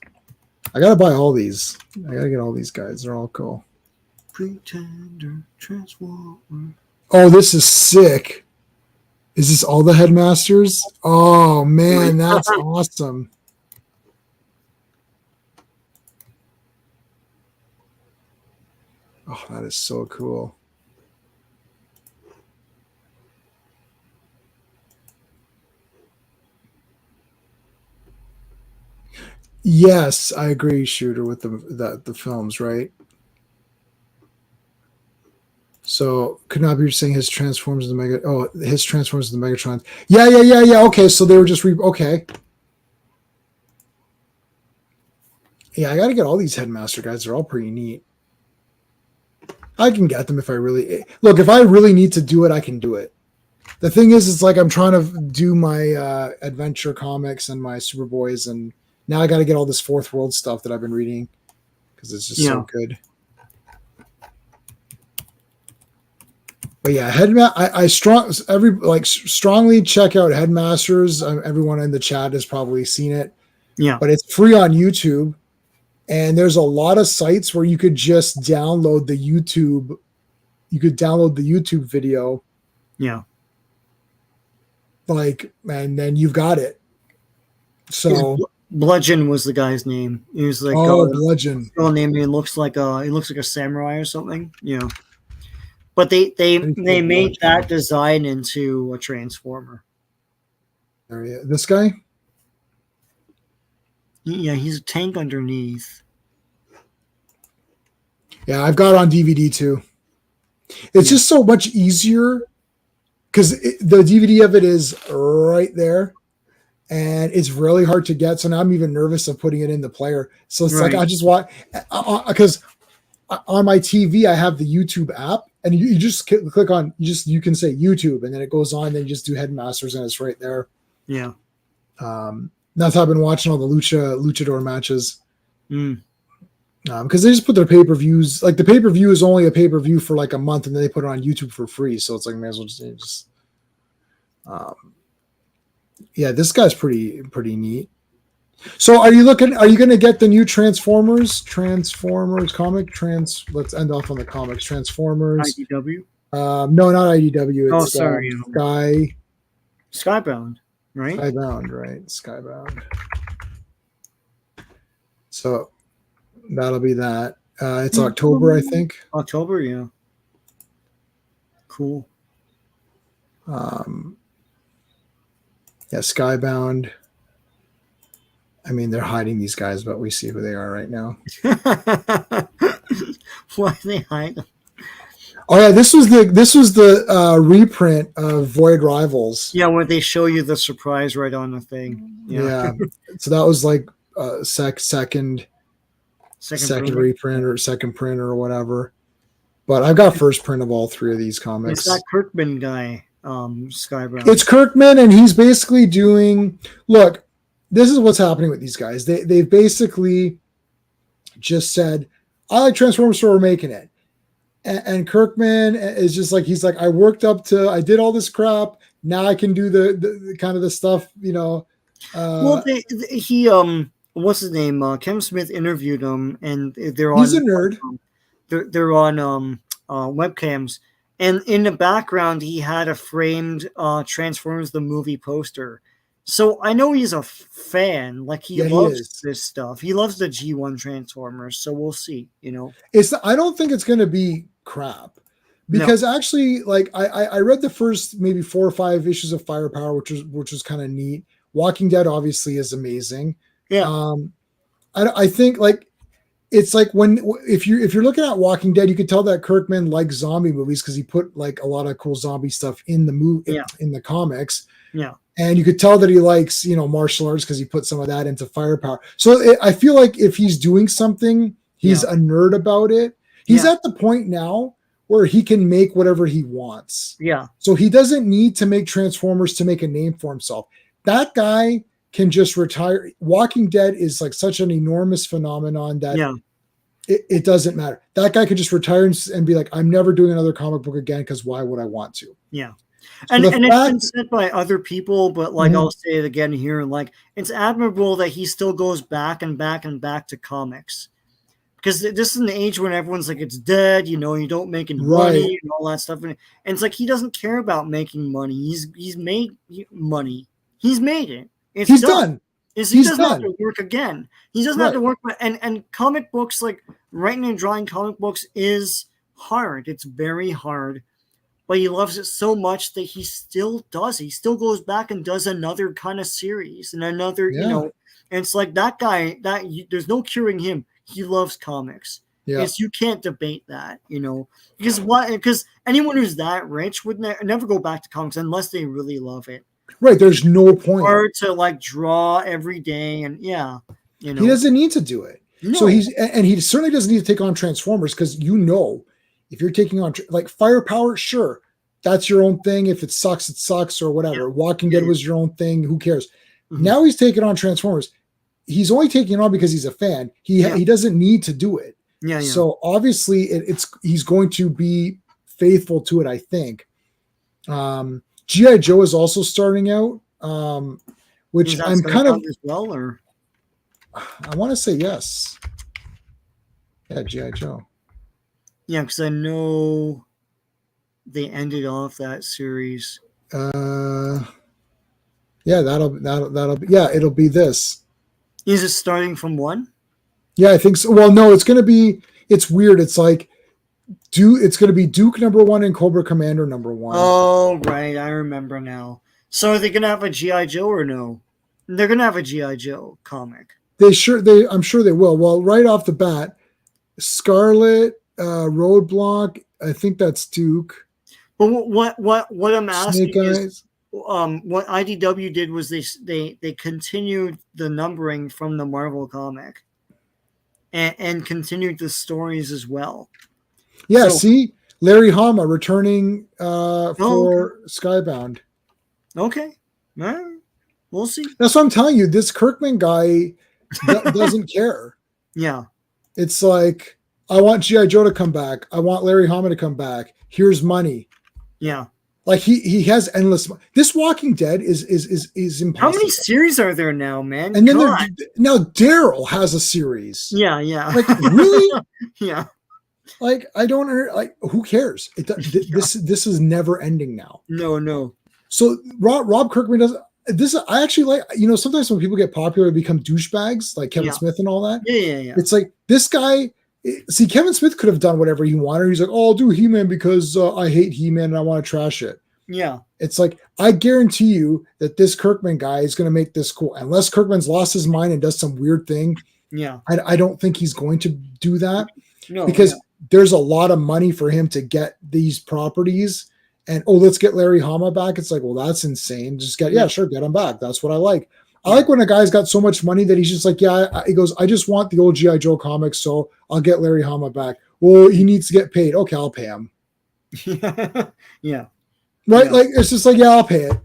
I gotta buy all these. I gotta get all these guys. They're all cool. Pretender Transformer. Oh, this is sick. Is this all the Headmasters? Oh man, that's awesome. Oh, that is so cool. Yes, I agree, Shooter, with the films, right? So could not be saying his Transformers the Mega. Oh, his Transformers the Megatron. Yeah. Okay, so they were just okay. Yeah, I got to get all these Headmaster guys. They're all pretty neat. I can get them if I really look. If I really need to do it, I can do it. The thing is, it's like I'm trying to do my adventure comics and my Superboys, and now I got to get all this Fourth World stuff that I've been reading because it's just so good. But yeah, I strongly check out Headmasters. Everyone in the chat has probably seen it. Yeah, but it's free on YouTube. And there's a lot of sites where you could just download the YouTube. You could download the YouTube video. Yeah. like, and then you've got it. So, Bludgeon was the guy's name. He was like Bludgeon. name. He looks like a samurai or something. But they made that design into a transformer. This guy. Yeah, he's a tank underneath. Yeah, I've got it on DVD too. It's just so much easier because the DVD of it is right there, and it's really hard to get. So now I'm even nervous of putting it in the player. So it's like I just want because on my TV I have the YouTube app, and you just click on you can say YouTube, and then it goes on. Then you just do Headmasters, and it's right there. Yeah. That's how I've been watching all the luchador matches. Because they just put their pay-per-views, like the pay-per-view is only a pay-per-view for like a month, and then they put it on YouTube for free. So it's like, may as well just yeah, this guy's pretty neat. So are you going to get the new Transformers comic? Let's end off on the comics. Transformers. IDW? No, not IDW. It's sorry. Skybound, right? Skybound. So that'll be that. It's October, I think. October, yeah. Cool. Yeah, Skybound. I mean, they're hiding these guys, but we see who they are right now. Why are they hiding? Oh yeah, this was the reprint of Void Rivals. Yeah, where they show you the surprise right on the thing. Yeah. So that was like second reprint or second print or whatever. But I've got first print of all three of these comics. It's that Kirkman guy, Skybound. It's Kirkman, and he's basically doing. Look, this is what's happening with these guys. They've basically just said, "I like Transformers, so we're making it." And Kirkman is just like, he's like, I did all this crap. Now I can do the kind of the stuff, well, he what's his name? Kevin Smith interviewed him, and they're on. He's a nerd. They're on webcams, and in the background he had a framed Transformers the movie poster. So I know he's a fan. Like he loves this stuff. He loves the G1 Transformers. So we'll see. I don't think it's going to be crap, because actually, like I read the first maybe 4 or 5 issues of Firepower, which was kind of neat. Walking Dead obviously is amazing. Yeah. I think like it's like if you're looking at Walking Dead, you can tell that Kirkman likes zombie movies because he put like a lot of cool zombie stuff in the movie in the comics. Yeah. And you could tell that he likes, martial arts because he put some of that into Firepower. So I feel like if he's doing something, he's a nerd about it. He's at the point now where he can make whatever he wants. Yeah. So he doesn't need to make Transformers to make a name for himself. That guy can just retire. Walking Dead is like such an enormous phenomenon that it doesn't matter. That guy could just retire and be like, I'm never doing another comic book again, because why would I want to? Yeah. So and it's been said by other people, but like I'll say it again here, like it's admirable that he still goes back and back and back to comics, because this is an age when everyone's like, it's dead, you don't make any money and all that stuff, and it's like he doesn't care about making money. He's made money. He's made it. He's done. He doesn't have to work again. He doesn't have to work, and comic books, like writing and drawing comic books, is hard. It's very hard. But he loves it so much that he still does. He still goes back and does another kind of series and another, and it's like that guy, there's no curing him. He loves comics. Yeah. You can't debate that, because anyone who's that rich would never go back to comics unless they really love it. Right. There's no point. Or to like draw every day. And he doesn't need to do it. No. So he certainly doesn't need to take on Transformers, because if you're taking on like Firepower, sure, that's your own thing. If it sucks, or whatever. Yeah. Walking Dead was your own thing. Who cares? Mm-hmm. Now he's taking on Transformers. He's only taking it on because he's a fan. He doesn't need to do it. Yeah. So obviously he's going to be faithful to it, I think. G.I. Joe is also starting out, which I'm kind of as well, or I want to say yes. Yeah, G.I. Joe. Yeah, because I know they ended off that series. Yeah, that'll be, yeah, it'll be this. Is it starting from 1? Yeah, I think so. Well, no, it's gonna be. It's weird. It's like It's gonna be Duke #1 and Cobra Commander #1. Oh, right. I remember now. So are they going to have a G.I. Joe or no? They're going to have a G.I. Joe comic. I'm sure they will. Well, right off the bat, Scarlet, Roadblock. I think that's Duke. But what I'm Snake asking is, Eyes. what IDW did was they continued the numbering from the Marvel comic, and continued the stories as well. Yeah, So, see, Larry Hama returning okay. for Skybound. Okay. All right. We'll see. That's what I'm telling you. This Kirkman guy doesn't care. Yeah. It's like, I want G.I. Joe to come back. I want Larry Hama to come back. Here's money. Yeah. Like he has endless. This Walking Dead is impossible. How many series are there now, man? And then now Daryl has a series. Yeah. Like, really? Yeah. Like, I don't like. Who cares? This is never ending now. No. So Rob Kirkman does this. I actually like. Sometimes when people get popular, they become douchebags, like Kevin Smith and all that. Yeah. It's like this guy. See, Kevin Smith could have done whatever he wanted. He's like, "Oh, I'll do He-Man because I hate He-Man and I want to trash it." Yeah. It's like, I guarantee you that this Kirkman guy is going to make this cool. Unless Kirkman's lost his mind and does some weird thing. Yeah. I don't think he's going to do that. No. Because there's a lot of money for him to get these properties. And, let's get Larry Hama back. It's like, well, that's insane. Just get him back. That's what I like. I like when a guy's got so much money that he's just like, he goes, I just want the old G.I. Joe comics, so I'll get Larry Hama back. Well, he needs to get paid. Okay, I'll pay him. Yeah. Right? Yeah. Like, it's just like, I'll pay it.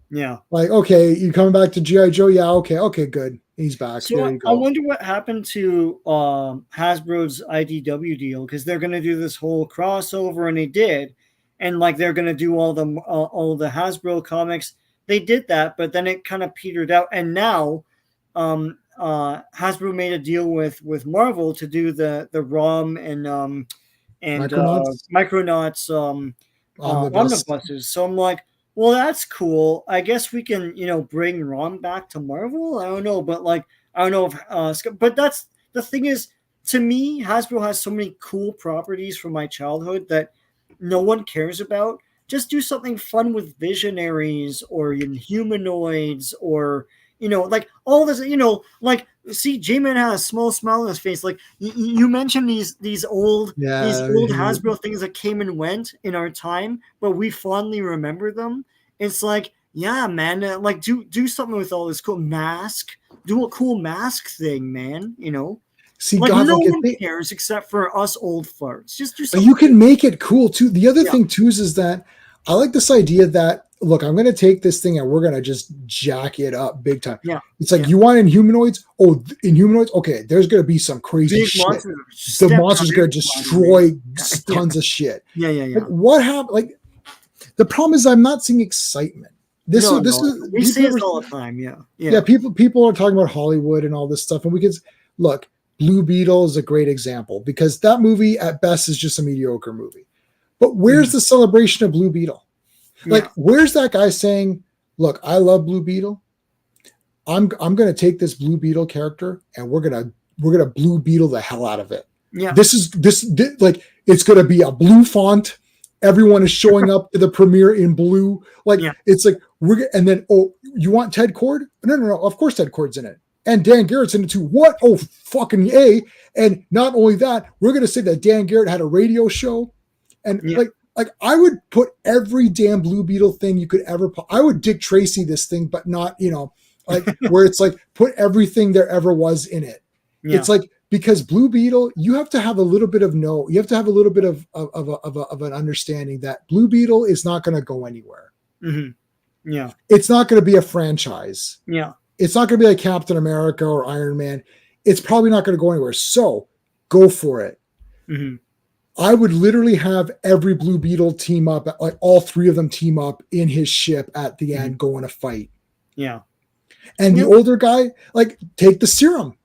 Yeah. Like, okay, you coming back to G.I. Joe? Yeah, okay, good. He's back. So there you go. I wonder what happened to Hasbro's IDW deal, because they're going to do this whole crossover, and they did. And like, they're going to do all the Hasbro comics. They did that, but then it kind of petered out. And now Hasbro made a deal with Marvel to do the ROM and Micronauts omnibuses. So I'm like, well, that's cool. I guess we can, bring ROM back to Marvel. I don't know, but like, I don't know if, but that's the thing is, to me, Hasbro has so many cool properties from my childhood that no one cares about. Just do something fun with Visionaries or Humanoids, or like all this. Like, see, J-Man had a small smile on his face. Like, you mentioned these old Hasbro things that came and went in our time, but we fondly remember them. It's like, yeah, man, like do something with all this cool mask. Do a cool mask thing, man. See, like, God, no one cares except for us old farts. Just do something. You can make it cool too. The other thing too is that I like this idea that, look, I'm going to take this thing and we're going to just jack it up big time. Yeah. It's like, you want Inhumanoids? Oh, Inhumanoids? Okay, there's going to be some crazy shit. The monster's going to destroy tons of shit. Yeah. Like, what happened? Like, the problem is I'm not seeing excitement. We say this all the time. Yeah. People are talking about Hollywood and all this stuff, and we can look. Blue Beetle is a great example, because that movie at best is just a mediocre movie. But where's the celebration of Blue Beetle? Like, where's that guy saying, look, I love Blue Beetle. I'm going to take this Blue Beetle character and we're going to Blue Beetle the hell out of it. Yeah. This like, it's going to be a blue font. Everyone is showing up to the premiere in blue. Like, it's like, and then, you want Ted Kord? No. Of course Ted Kord's in it. And Dan Garrett's in it too. What? Oh, fucking A. And not only that, we're going to say that Dan Garrett had a radio show. And like I would put every damn Blue Beetle thing you could ever put. I would Dick Tracy this thing, but not, like where it's like, put everything there ever was in it. Yeah. It's like, because Blue Beetle, you have to have a little bit of you have to have a little bit of an understanding that Blue Beetle is not going to go anywhere. Mm-hmm. Yeah. It's not going to be a franchise. Yeah. It's not going to be like Captain America or Iron Man. It's probably not going to go anywhere. So go for it. Mm-hmm. I would literally have every Blue Beetle team up, like all three of them team up in his ship at the end, go in a fight. Yeah. And the older guy, like, take the serum.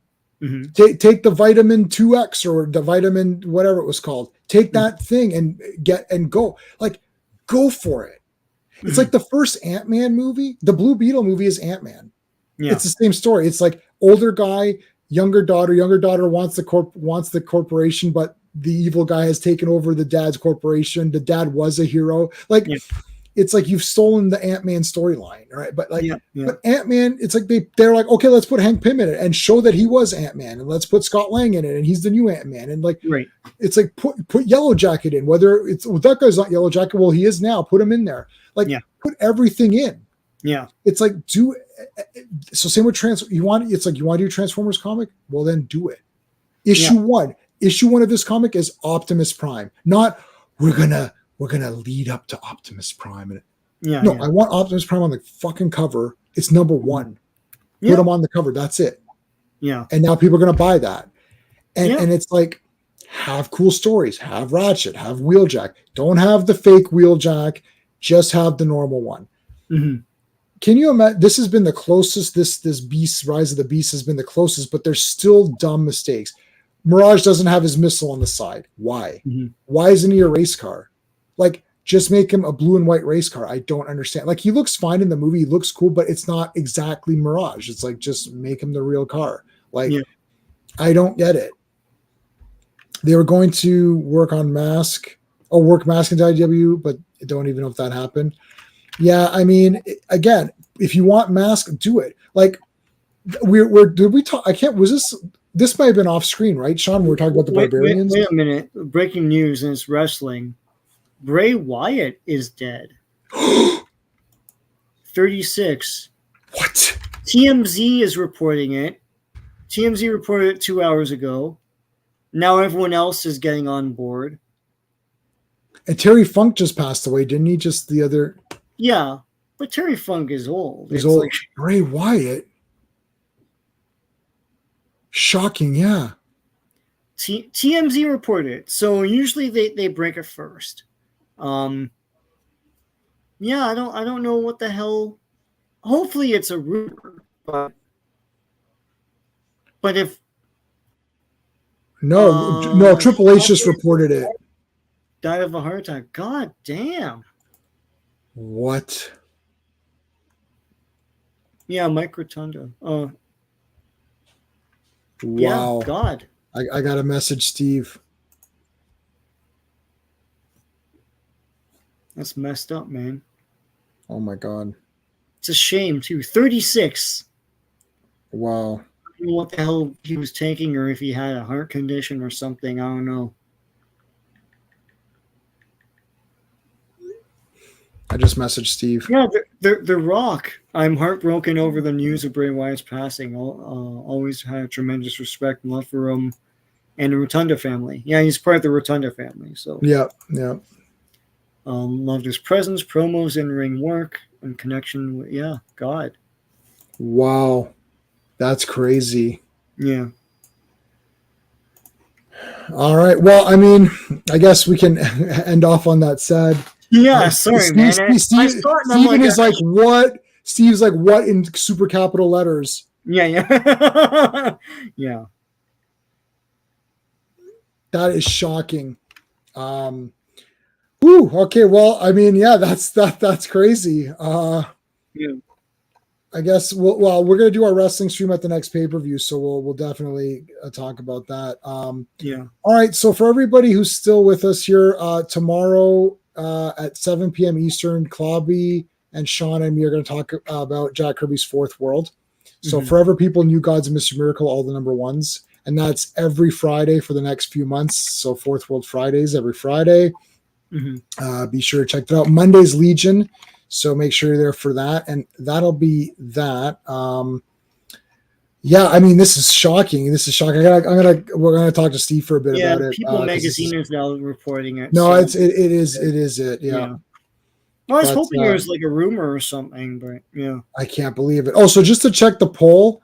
Mm-hmm. Take the vitamin 2X or the vitamin, whatever it was called. Take that thing and go. Like, go for it. It's like the first Ant-Man movie. The Blue Beetle movie is Ant-Man. Yeah. It's the same story. It's like older guy, younger daughter. Younger daughter wants the corporation, but the evil guy has taken over the dad's corporation. The dad was a hero. Like, it's like you've stolen the Ant-Man storyline, right? But like, but Ant-Man, it's like they're like, okay, let's put Hank Pym in it and show that he was Ant-Man, and let's put Scott Lang in it, and he's the new Ant-Man, and like, it's like put Yellow Jacket in. Whether it's that guy's not Yellow Jacket, well, he is now. Put him in there. Like, put everything in. Yeah, it's like so same with you want to do a Transformers comic? Well, then do it. Issue one of this comic is Optimus Prime, not we're gonna lead up to Optimus Prime. And I want Optimus Prime on the fucking cover. It's number one. Put him on the cover. That's it. Yeah. And now people are gonna buy that. And it's like, have cool stories. Have Ratchet. Have Wheeljack. Don't have the fake Wheeljack. Just have the normal one. Mm-hmm. Can you imagine? This has been the closest. This Beast Rise of the Beast has been the closest, but there's still dumb mistakes. Mirage doesn't have his missile on the side. Why? Mm-hmm. Why isn't he a race car? Like, just make him a blue and white race car. I don't understand. Like, he looks fine in the movie. He looks cool, but it's not exactly Mirage. It's like, just make him the real car. Like, I don't get it. They were going to work Mask into IDW, but I don't even know if that happened. Yeah, I mean, again, if you want Mask, do it. Like, did we talk? I can't. This might have been off screen, right, Sean? We were talking about the Barbarians. Wait a minute. Breaking news, and it's wrestling. Bray Wyatt is dead. 36. What? TMZ is reporting it. TMZ reported it 2 hours ago. Now everyone else is getting on board. And Terry Funk just passed away, didn't he? Just the other. Yeah, but Terry Funk is old. He's old. Like... Bray Wyatt. Shocking, yeah. TMZ reported it. So usually they break it first. I don't know what the hell. Hopefully it's a rumor, but if no, Triple H just reported it. Died of a heart attack. God damn. What? Yeah, Mike Rotunda. Wow. Yeah, God. I got a message, Steve. That's messed up, man. Oh my God. It's a shame too. 36. Wow. I don't know what the hell he was taking, or if he had a heart condition or something. I don't know. I just messaged Steve. Yeah, the Rock. I'm heartbroken over the news of Bray Wyatt's passing. Always had tremendous respect and love for him and the Rotunda family. Yeah, he's part of the Rotunda family. So yeah. Loved his presence, promos, in-ring work, and connection with God. Wow, that's crazy. Yeah. All right. Well, I mean, I guess we can end off on that sad. Yeah, sorry, man. Steven is like, what? Steve's like, what in super capital letters? Yeah. Yeah. That is shocking. Okay. Well, I mean, yeah, that's crazy. Yeah. I guess we're gonna do our wrestling stream at the next pay-per-view, so we'll definitely talk about that. Yeah. All right. So for everybody who's still with us here, tomorrow at 7 p.m. Eastern, Clobby and Sean and me are going to talk about Jack Kirby's Fourth World. So Forever People, New Gods, and Mr. Miracle, all the number ones. And that's every Friday for the next few months. So Fourth World Fridays every Friday. Be sure to check that out. Monday's Legion. So make sure you're there for that. And that'll be that. Yeah, I mean, this is shocking. We're gonna talk to Steve for a bit about it. People Magazine is now reporting it. No, it is. Yeah. I was hoping it was like a rumor or something, but yeah. I can't believe it. Oh, so just to check the poll,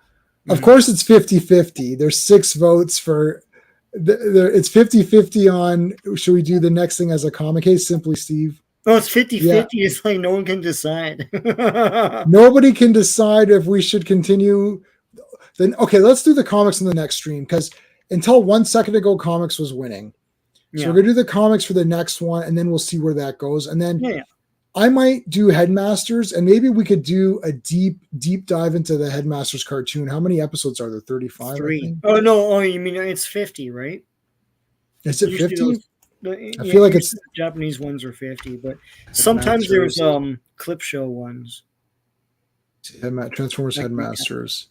of course it's 50-50. There's 6 votes for it's 50-50 on should we do the next thing as a comic case, Simply Steve. Oh, it's 50-50. It's like no one can decide. Nobody can decide if we should continue. Then okay, let's do the comics in the next stream, because until 1 second ago, comics was winning. So we're gonna do the comics for the next one, and then we'll see where that goes. And then I might do Headmasters, and maybe we could do a deep dive into the Headmasters cartoon. How many episodes are there? 35, I 3. think. Oh no! Oh, you mean it's 50, right? Is it Usually 50? I yeah, feel like it's the Japanese ones are 50, but sometimes there's clip show ones. Transformers Headmasters.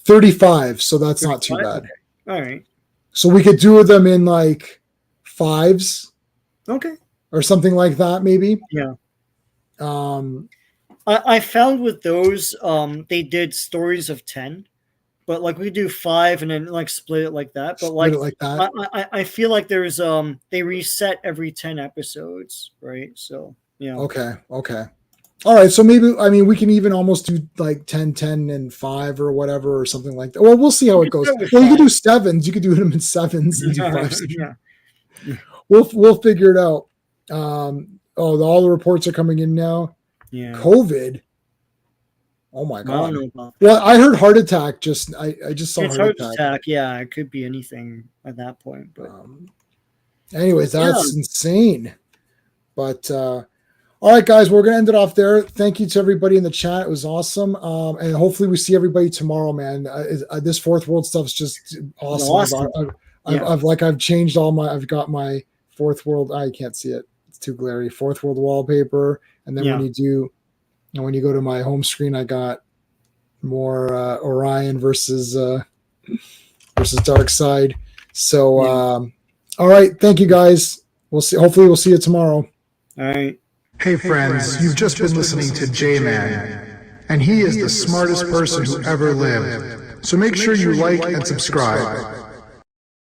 35, so that's 35? not too bad. Okay. All right. So we could do them in like 5s. Okay. Or something like that, maybe. Yeah. I found with those, they did stories of 10, but like we do 5 and then like split it like that. But split it like that. I feel like there's they reset every 10 episodes, right? So yeah. Okay. All right. So maybe we can even almost do like 10, 10, and 5 or whatever or something like that. Well, we'll see how it goes. Well, you could do 7s. You could do them in 7s and do 5s. Yeah. We'll figure it out. All the reports are coming in now. Yeah. COVID. Oh my God. I don't know about that. Well, I heard heart attack. I just saw heart attack. Yeah, it could be anything at that point. But anyways, that's insane. But all right, guys, we're gonna end it off there. Thank you to everybody in the chat. It was awesome. And hopefully we see everybody tomorrow, man. This Fourth World stuff's just awesome. I've changed I've got my Fourth World. I can't see it. It's too glary. Fourth World wallpaper. And then when you go to my home screen, I got more Orion versus Dark Side. So all right, thank you guys. We'll see. Hopefully we'll see you tomorrow. All right. Hey friends, you've just been listening to J-Man, and he is the smartest person who ever lived. So make sure you like and subscribe.